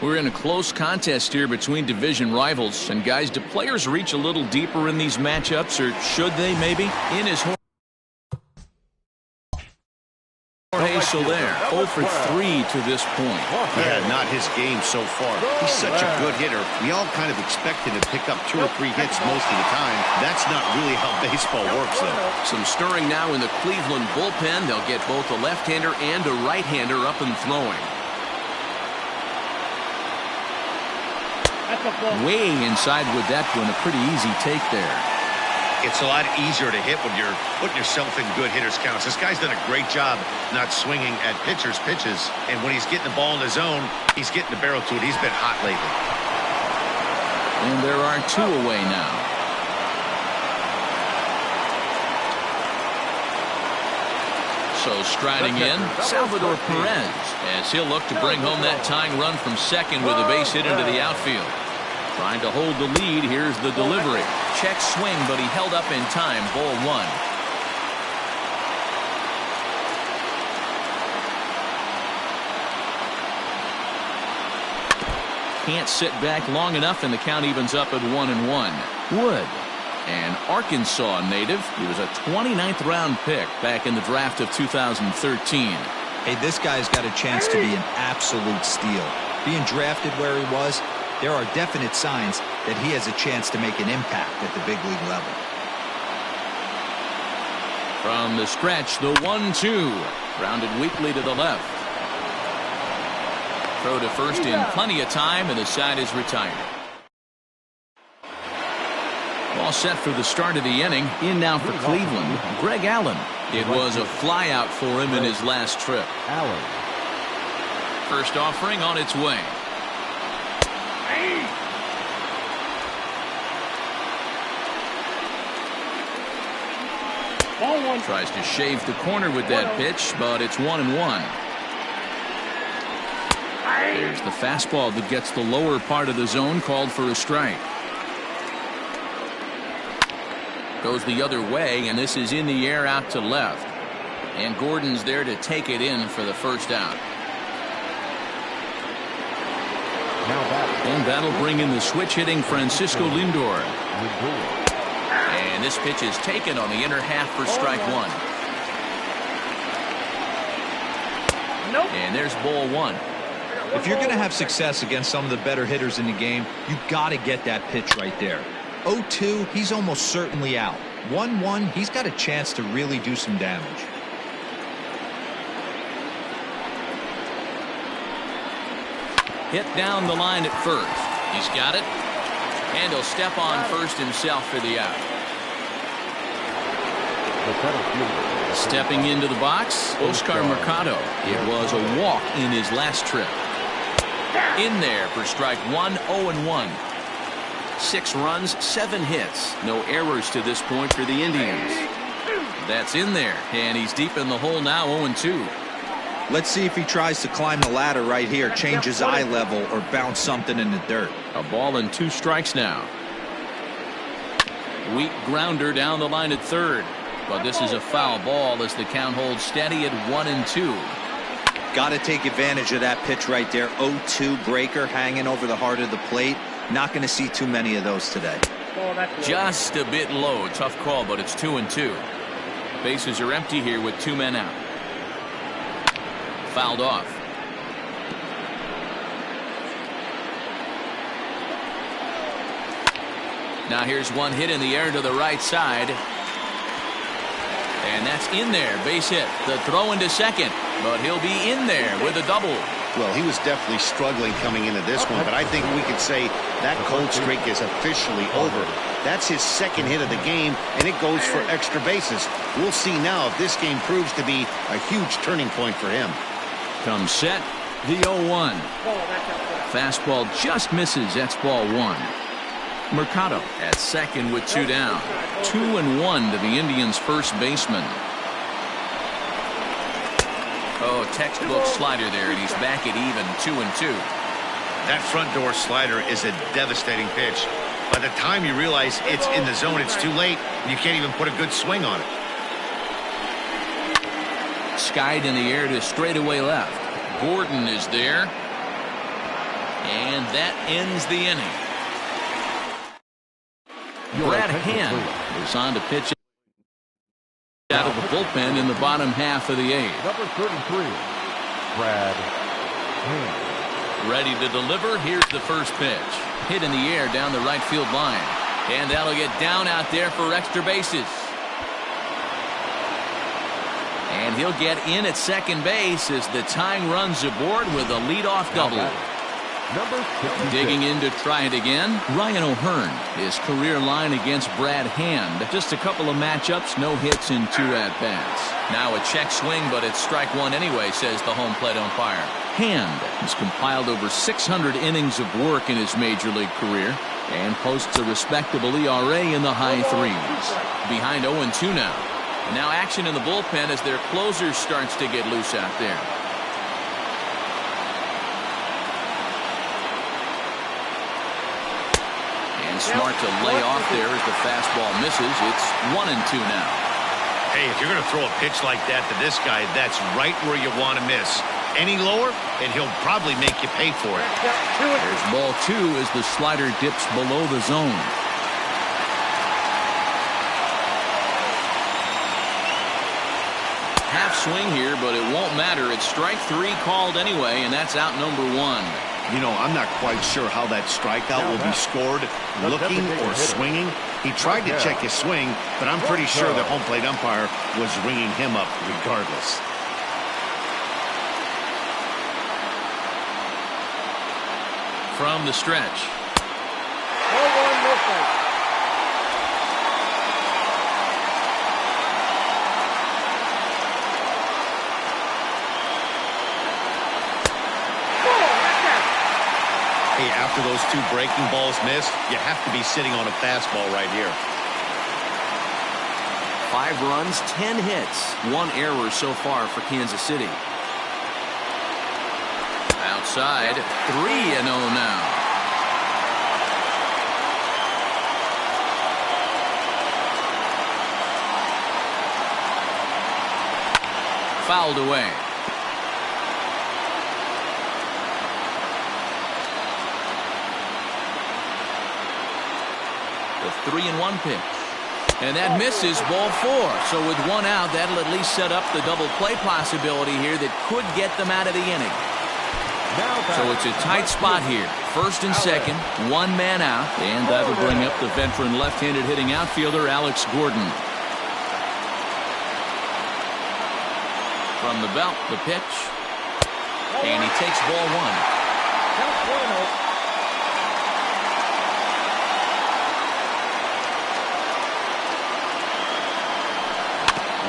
We're in a close contest here between division rivals. And guys, do players reach a little deeper in these matchups, or should they maybe? In his Jorge Soler, 0 for 3 to this point. Yeah, not his game so far. He's such a good hitter. We all kind of expect him to pick up 2 or 3 hits most of the time. That's not really how baseball works, though. Some stirring now in the Cleveland bullpen. They'll get both a left-hander and a right-hander up and throwing. Way inside with that one. A pretty easy take there. It's a lot easier to hit when you're putting yourself in good hitters' counts. This guy's done a great job not swinging at pitchers' pitches. And when he's getting the ball in the zone, he's getting the barrel to it. He's been hot lately. And there are 2 away now. So striding in, Salvador Perez, as he'll look to bring home that tying run from second with a base hit into the outfield. Trying to hold the lead. Here's the delivery. Check swing, but he held up in time. Ball 1. Can't sit back long enough, and the count evens up at 1-1. Wood, an Arkansas native. He was a 29th round pick back in the draft of 2013. Hey, this guy's got a chance to be an absolute steal. Being drafted where he was, there are definite signs that he has a chance to make an impact at the big league level. From the stretch, the 1-2. Grounded weakly to the left. Throw to first in plenty of time, and the side is retired. All set for the start of the inning. In now for Cleveland, Greg Allen. It was a flyout for him in his last trip. First offering on its way. Tries to shave the corner with that pitch, but it's 1-1. There's the fastball that gets the lower part of the zone, called for a strike. Goes the other way, and this is in the air out to left. And Gordon's there to take it in for the first out. And that'll bring in the switch-hitting Francisco Lindor. And this pitch is taken on the inner half for strike 1. And there's ball 1. If you're going to have success against some of the better hitters in the game, you've got to get that pitch right there. 0-2, he's almost certainly out. 1-1, he's got a chance to really do some damage. Hit down the line at first. He's got it. And he'll step on first himself for the out. Stepping into the box, Oscar Mercado. It was a walk in his last trip. In there for strike one, 0-1. 6 runs, 7 hits. No errors to this point for the Indians. That's in there, and he's deep in the hole now, 0-2. Let's see if he tries to climb the ladder right here, change his eye level, or bounce something in the dirt. A ball and 2 strikes now. Weak grounder down the line at third. But this is a foul ball as the count holds steady at 1-2. Got to take advantage of that pitch right there. 0-2 breaker hanging over the heart of the plate. Not going to see too many of those today. Just a bit low. Tough call, but it's 2-2. Bases are empty here with 2 men out. Fouled off. Now here's one hit in the air to the right side. And that's in there. Base hit. The throw into second. But he'll be in there with a double. Well, he was definitely struggling coming into this one, but I think we could say that cold streak is officially over. That's his second hit of the game, and it goes for extra bases. We'll see now if this game proves to be a huge turning point for him. Comes set. The 0-1. Fastball just misses. That's ball 1. Mercado at second with 2 down. 2-1 to the Indians' first baseman. Oh, textbook slider there, and he's back at even 2-2. That front door slider is a devastating pitch. By the time you realize it's in the zone, it's too late, and you can't even put a good swing on it. Skied in the air to straightaway left. Gordon is there. And that ends the inning. Brad Hand is on to pitch out of the bullpen in the bottom half of the 8th. Number 33, Brad Hand. Ready to deliver. Here's the first pitch. Hit in the air down the right field line. And that'll get down out there for extra bases. And he'll get in at second base as the tying runs aboard with a leadoff double. Number 56. Digging in to try it again, Ryan O'Hearn. His career line against Brad Hand. Just a couple of matchups, no hits in 2 at-bats. Now a check swing, but it's strike 1 anyway, says the home plate umpire. Hand has compiled over 600 innings of work in his major league career and posts a respectable ERA in the high 3s. Behind 0-2 now. And now action in the bullpen as their closer starts to get loose out there. Smart to lay off there as the fastball misses. It's 1-2 now. Hey, if you're going to throw a pitch like that to this guy, that's right where you want to miss. Any lower, and he'll probably make you pay for it. There's ball 2 as the slider dips below the zone. Half swing here, but it won't matter. It's strike 3 called anyway, and that's out number 1. You know, I'm not quite sure how that strikeout will be scored, looking or swinging. He tried to check his swing, but I'm pretty sure the home plate umpire was ringing him up regardless. From the stretch. Hey, after those 2 breaking balls missed, you have to be sitting on a fastball right here. 5 runs, 10 hits, 1 error so far for Kansas City. Outside, 3-0 now. Fouled away. The 3-1 pitch. And that misses ball 4. So with 1 out, that'll at least set up the double play possibility here that could get them out of the inning. So it's a tight spot here. First and second, 1 man out. And that'll bring up the veteran left-handed hitting outfielder Alex Gordon. From the belt, the pitch. And he takes ball 1.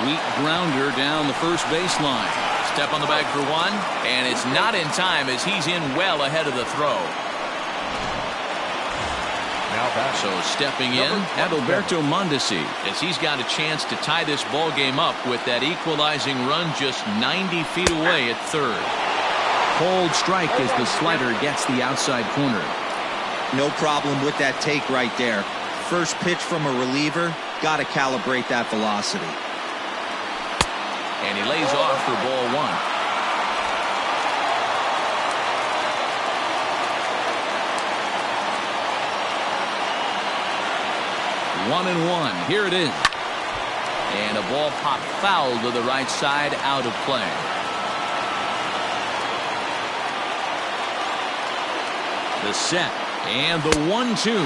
Weak grounder down the first baseline. Step on the bag for one, and it's not in time as he's in well ahead of the throw. So stepping in, Adalberto Mondesi, as he's got a chance to tie this ball game up with that equalizing run just 90 feet away at third. Cold strike as the slider gets the outside corner. No problem with that take right there. First pitch from a reliever, got to calibrate that velocity. And he lays off for ball one. One and one. Here it is. And a ball popped foul to the right side, out of play. The set and the 1-2.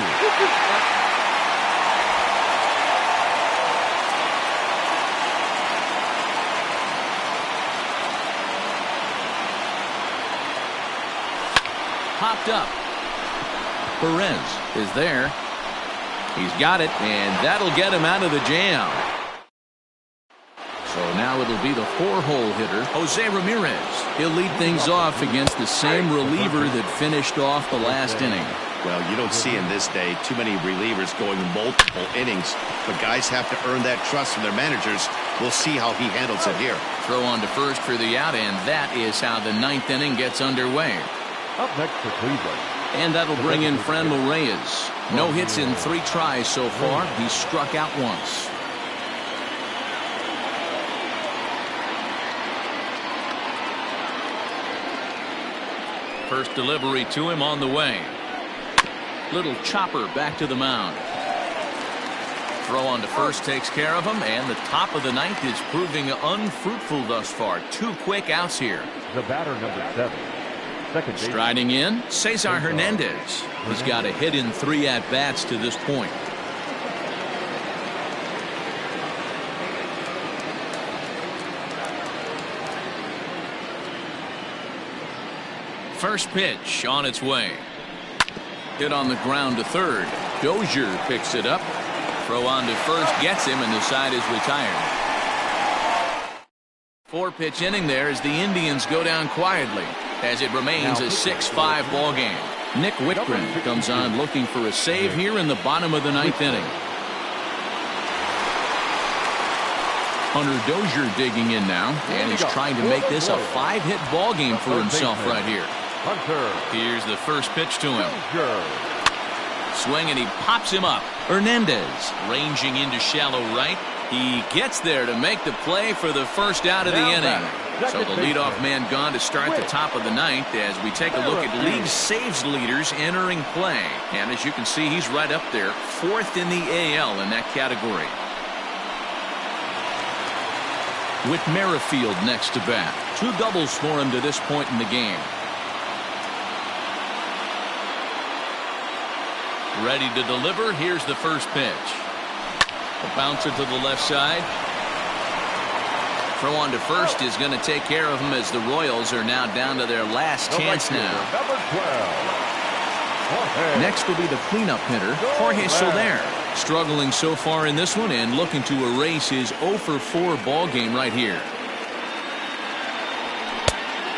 Popped up. Perez is there. He's got it, and that'll get him out of the jam. So now it'll be the 4-hole hitter, Jose Ramirez. He'll lead things off against the same reliever that finished off the last inning. Well, you don't see in this day too many relievers going multiple innings, but guys have to earn that trust from their managers. We'll see how he handles it here. Throw on to first for the out, and that is how the 9th inning gets underway. Up next for Cleveland. And that'll bring in Franmil Reyes. No hits in 3 tries so far. He's struck out once. First delivery to him on the way. Little chopper back to the mound. Throw on to first takes care of him, and the top of the 9th is proving unfruitful thus far. 2 quick outs here. The batter, number 7. Striding in, Cesar Hernandez. He's got a hit in 3 at-bats to this point. First pitch on its way. Hit on the ground to third. Dozier picks it up. Throw on to first, gets him, and the side is retired. 4-pitch inning there as the Indians go down quietly, as it remains a 6-5 ball game. Nick Whitgren comes on looking for a save here in the bottom of the 9th inning. Hunter Dozier digging in now, and he's trying to make this a 5-hit ball game for himself right here. Here's the first pitch to him. Swing, and he pops him up. Hernandez ranging into shallow right. He gets there to make the play for the first out of the inning. So the leadoff man gone to start the top of the 9th as we take a look at league saves leaders entering play. And as you can see, he's right up there, 4th in the AL in that category. With Merrifield next to bat. 2 doubles for him to this point in the game. Ready to deliver. Here's the first pitch. A bouncer to the left side. Throw on to first is going to take care of him as the Royals are now down to their last chance now. Next will be the cleanup hitter, Jorge Soler. Struggling so far in this one and looking to erase his 0-for-4 ball game right here.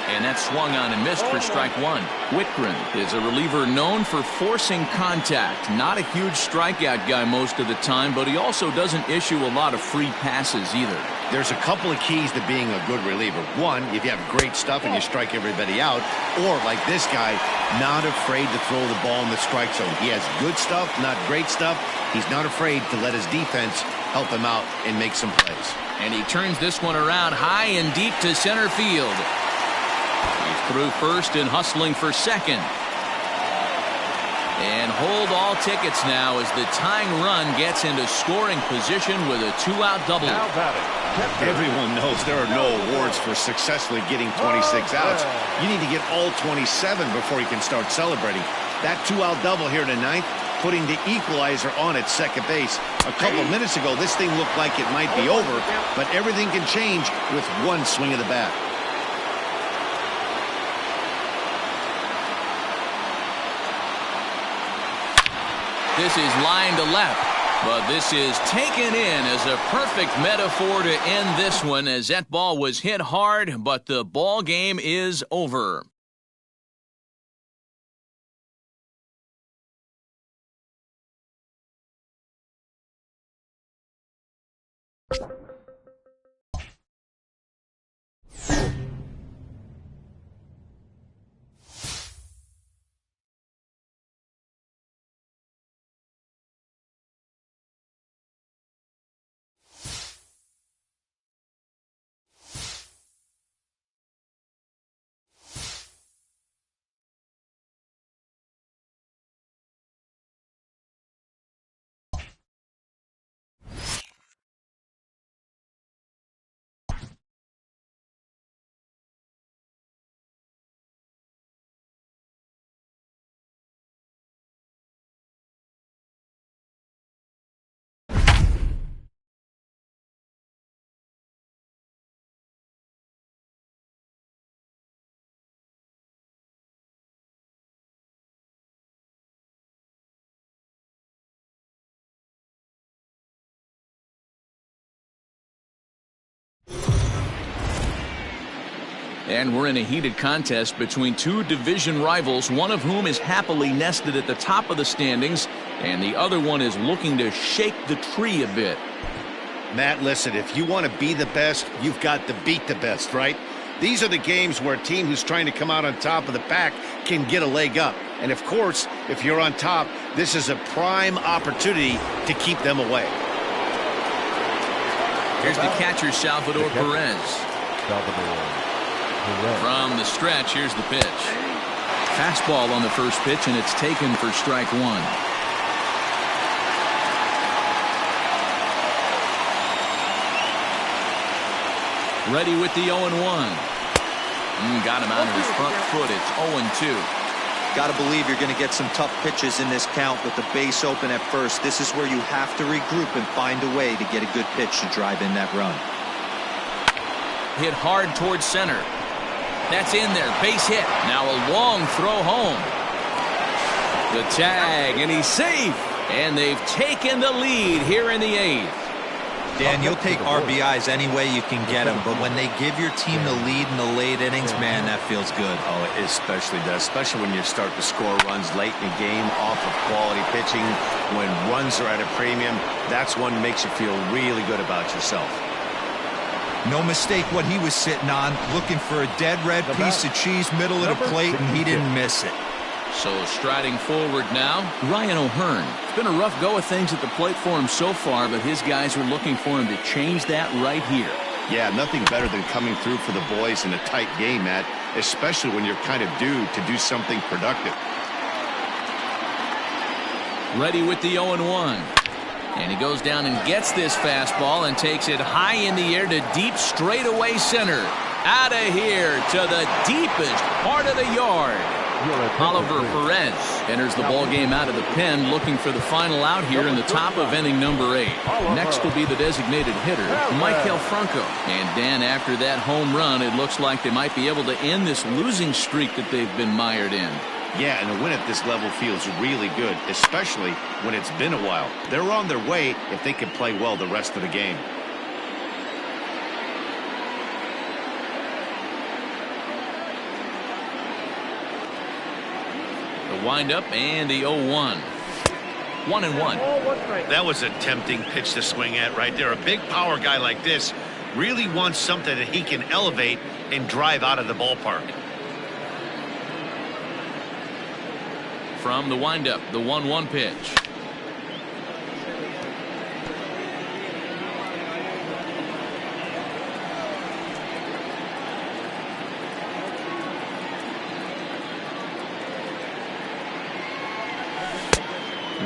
And that swung on and missed for strike 1. Whitgren is a reliever known for forcing contact. Not a huge strikeout guy most of the time, but he also doesn't issue a lot of free passes either. There's a couple of keys to being a good reliever. One, if you have great stuff and you strike everybody out, or like this guy, not afraid to throw the ball in the strike zone. He has good stuff, not great stuff. He's not afraid to let his defense help him out and make some plays. And he turns this one around high and deep to center field. He's through first and hustling for second. And hold all tickets now as the tying run gets into scoring position with a 2-out double. Everyone knows there are no awards for successfully getting 26 outs. You need to get all 27 before you can start celebrating. That 2-out double here in the 9th, putting the equalizer on at second base. A couple of minutes ago, this thing looked like it might be over, but everything can change with one swing of the bat. This is line to left. But this is taken in as a perfect metaphor to end this one, as that ball was hit hard, but the ball game is over. And we're in a heated contest between two division rivals, one of whom is happily nested at the top of the standings, and the other one is looking to shake the tree a bit. Matt, listen, if you want to be the best, you've got to beat the best, right? These are the games where a team who's trying to come out on top of the pack can get a leg up. And, of course, if you're on top, this is a prime opportunity to keep them away. Here's the catcher, Salvador Perez. From the stretch, here's the pitch. Fastball on the first pitch, and it's taken for strike one. Ready with the 0-1. Got him out of his front foot. It's 0-2. Got to believe you're going to get some tough pitches in this count with the base open at first. This is where you have to regroup and find a way to get a good pitch to drive in that run. Hit hard towards center. That's in there. Base hit. Now a long throw home. The tag, and he's safe. And they've taken the lead here in the 8th. Dan, you'll take RBIs any way you can get them, but when they give your team the lead in the late innings, man, that feels good. Oh, it especially does, especially when you start to score runs late in the game off of quality pitching. When runs are at a premium, that's one that makes you feel really good about yourself. No mistake what he was sitting on, looking for a dead red piece of cheese middle of the plate, and he didn't miss it. So striding forward now, Ryan O'Hearn. It's been a rough go of things at the plate for him so far, but his guys are looking for him to change that right here. Yeah, nothing better than coming through for the boys in a tight game, Matt, especially when you're kind of due to do something productive. Ready with the 0-1. And he goes down and gets this fastball and takes it high in the air to deep straightaway center. Out of here to the deepest part of the yard. Oliver Perez enters the ball game out of the pen, looking for the final out here in the top of inning number 8. Next will be the designated hitter, Michael Franco. And Dan, after that home run, it looks like they might be able to end this losing streak that they've been mired in. Yeah, and a win at this level feels really good, especially when it's been a while. They're on their way if they can play well the rest of the game. The windup and the 0-1. 1-1. That was a tempting pitch to swing at right there. A big power guy like this really wants something that he can elevate and drive out of the ballpark. From the windup, the 1-1 pitch.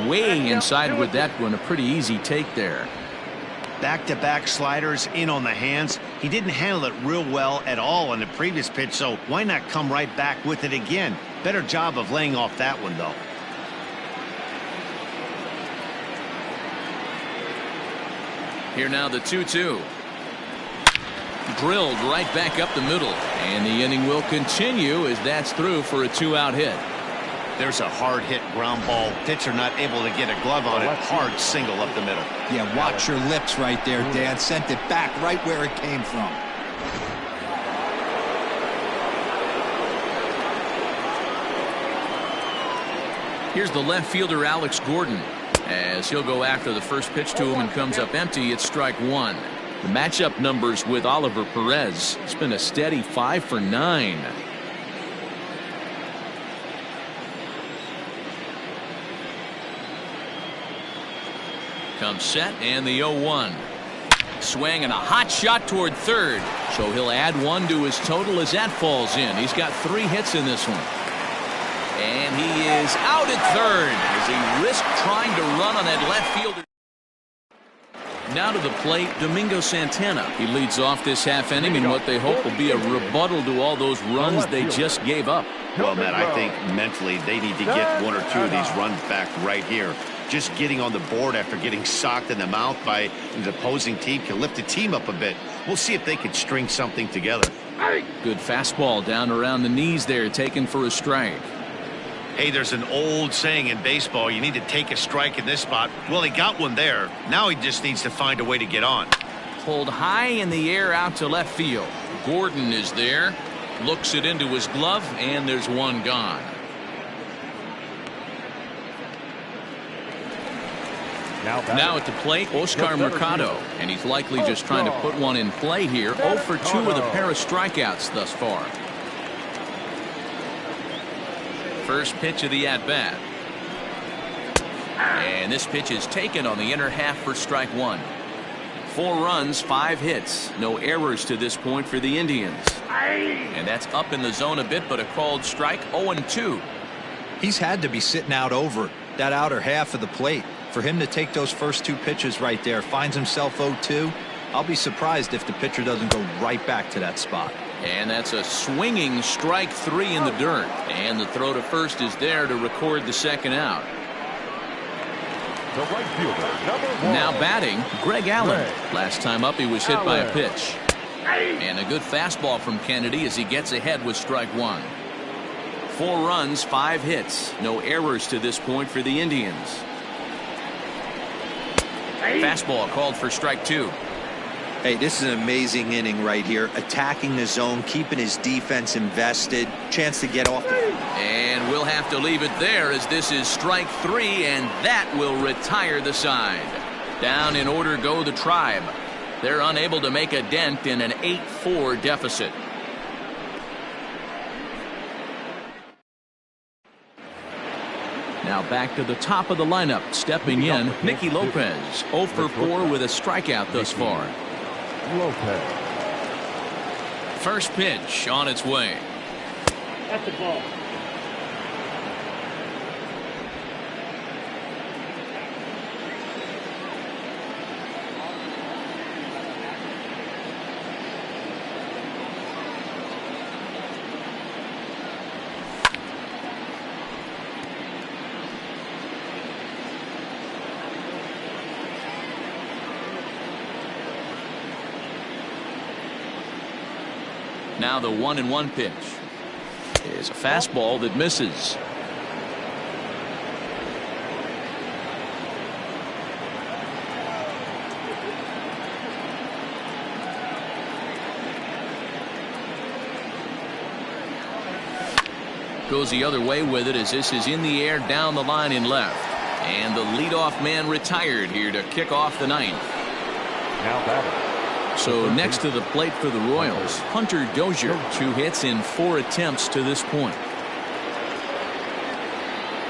Way inside with that one, a pretty easy take there. Back-to-back sliders in on the hands. He didn't handle it real well at all on the previous pitch, so why not come right back with it again? Better job of laying off that one, though. Here now the 2-2. Drilled right back up the middle. And the inning will continue as that's through for a 2-out hit. There's a hard hit ground ball. Pitcher not able to get a glove on it. Hard single up the middle. Yeah, watch your lips right there, Dan. Sent it back right where it came from. Here's the left fielder, Alex Gordon, as he'll go after the first pitch to him and comes up empty. It's strike one. The matchup numbers with Oliver Perez. It's been a steady 5 for 9. Comes set and the 0-1. Swing and a hot shot toward third. So he'll add 1 to his total as that falls in. He's got 3 hits in this one. And he is out at third as he risked trying to run on that left fielder. Now to the plate, Domingo Santana. He leads off this half inning in what they hope will be a rebuttal to all those runs they just gave up. Well, Matt, I think mentally they need to get 1 or 2 of these runs back right here. Just getting on the board after getting socked in the mouth by the opposing team can lift the team up a bit. We'll see if they can string something together. Good fastball down around the knees there, taken for a strike. Hey, there's an old saying in baseball, you need to take a strike in this spot. Well, he got one there. Now he just needs to find a way to get on. Pulled high in the air out to left field. Gordon is there. Looks it into his glove, and there's 1 gone. Now at the plate, Oscar Mercado, and he's likely just trying to put one in play here. 0 for 2 with a pair of strikeouts thus far. First pitch of the at-bat. And this pitch is taken on the inner half for strike 1. 4 runs, 5 hits. No errors to this point for the Indians. And that's up in the zone a bit, but a called strike. 0-2. He's had to be sitting out over that outer half of the plate. For him to take those first 2 pitches right there, finds himself 0-2. I'll be surprised if the pitcher doesn't go right back to that spot. And that's a swinging strike 3 in the dirt. And the throw to first is there to record the second out. The right fielder, number 1. Now batting, Greg Allen. Last time up he was hit by a pitch. And a good fastball from Kennedy as he gets ahead with strike 1. 4 runs, 5 hits. No errors to this point for the Indians. Fastball called for strike 2. Hey, this is an amazing inning right here. Attacking the zone, keeping his defense invested. Chance to get off the... And we'll have to leave it there as this is strike 3, and that will retire the side. Down in order go the Tribe. They're unable to make a dent in an 8-4 deficit. Now back to the top of the lineup. Stepping in, Nicky Lopez. 0 for 4 with a strikeout thus far. Lopez. First pitch on its way. That's the ball. Now the 1-1 pitch is a fastball that misses. Goes the other way with it as this is in the air down the line in left. And the leadoff man retired here to kick off the 9th. Now batting. So next to the plate for the Royals, Hunter Dozier. 2 hits in 4 attempts to this point.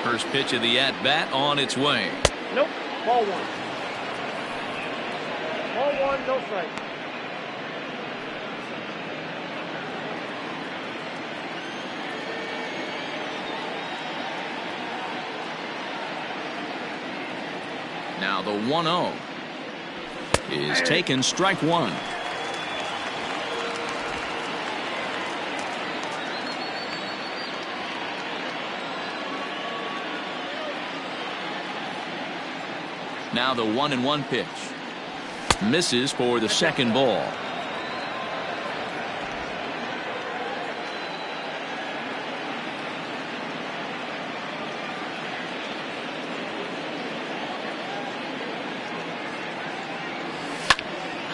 First pitch of the at-bat on its way. Nope. Ball 1. Ball 1, no strike. Now the 1-0 is taken, strike 1. Now the 1-1 pitch misses for the second ball.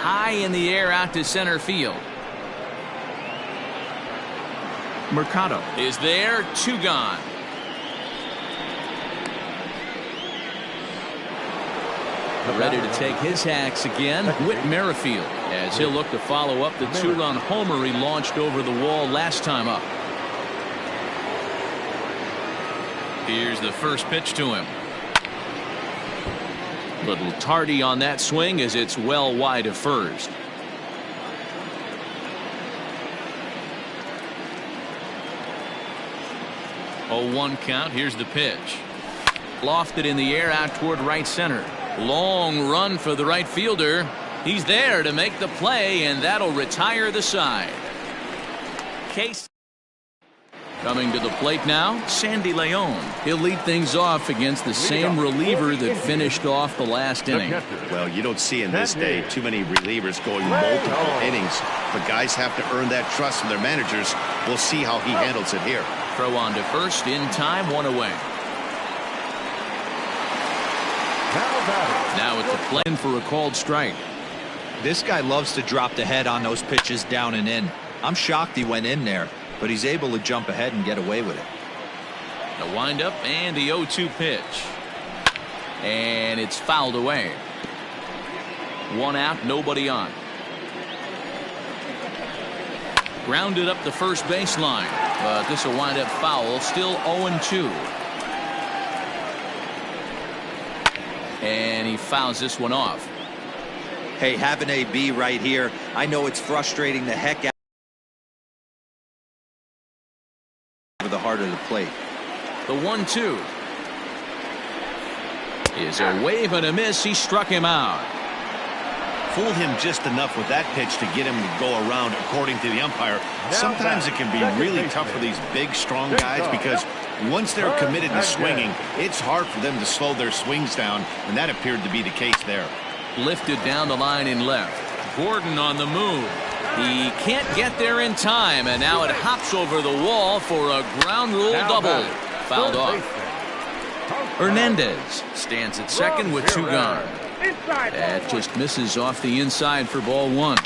high in the air out to center field. Mercado is there, 2 gone. Ready to take his hacks again, Whit Merrifield, as he'll look to follow up the 2-run homer he launched over the wall last time up. Here's the first pitch to him. Little tardy on that swing as it's well wide of first. Oh, 1 count. Here's the pitch. Lofted in the air out toward right center. Long run for the right fielder. He's there to make the play, and that'll retire the side. Case coming to the plate now, Sandy Leon. He'll lead things off against the same reliever that finished off the last inning. Well, you don't see in this day too many relievers going multiple innings, but guys have to earn that trust from their managers. We'll see how he handles it here. Throw on to first in time, 1 away. Now at the plate for a called strike. This guy loves to drop the head on those pitches down and in. I'm shocked he went in there, but he's able to jump ahead and get away with it. The windup and the 0-2 pitch. And it's fouled away. 1 out, nobody on. Grounded up the first baseline, but this will wind up foul. Still 0-2. And he fouls this one off. Hey, have an AB right here. I know it's frustrating the heck out of the heart of the plate. The 1-2 is a wave and a miss. He struck him out. Fooled him just enough with that pitch to get him to go around, according to the umpire. Sometimes it can be really tough for these big, strong guys because once they're committed to swinging, it's hard for them to slow their swings down, and that appeared to be the case there. Lifted down the line in left. Gordon on the move. He can't get there in time, and now it hops over the wall for a ground rule double. Fouled off. Hernandez stands at second with 2 gone. That just misses off the inside for ball 1.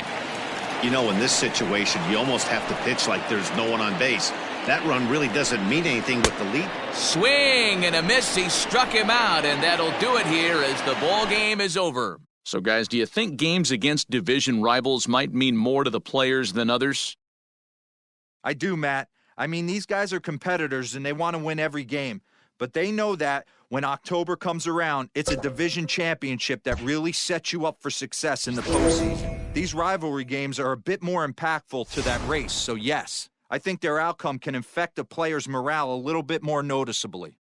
You know, in this situation, you almost have to pitch like there's no one on base. That run really doesn't mean anything with the lead. Swing and a miss. He struck him out, and that'll do it here as the ball game is over. So, guys, do you think games against division rivals might mean more to the players than others? I do, Matt. I mean, these guys are competitors, and they want to win every game. But they know that when October comes around, it's a division championship that really sets you up for success in the postseason. These rivalry games are a bit more impactful to that race, so yes, I think their outcome can affect a player's morale a little bit more noticeably.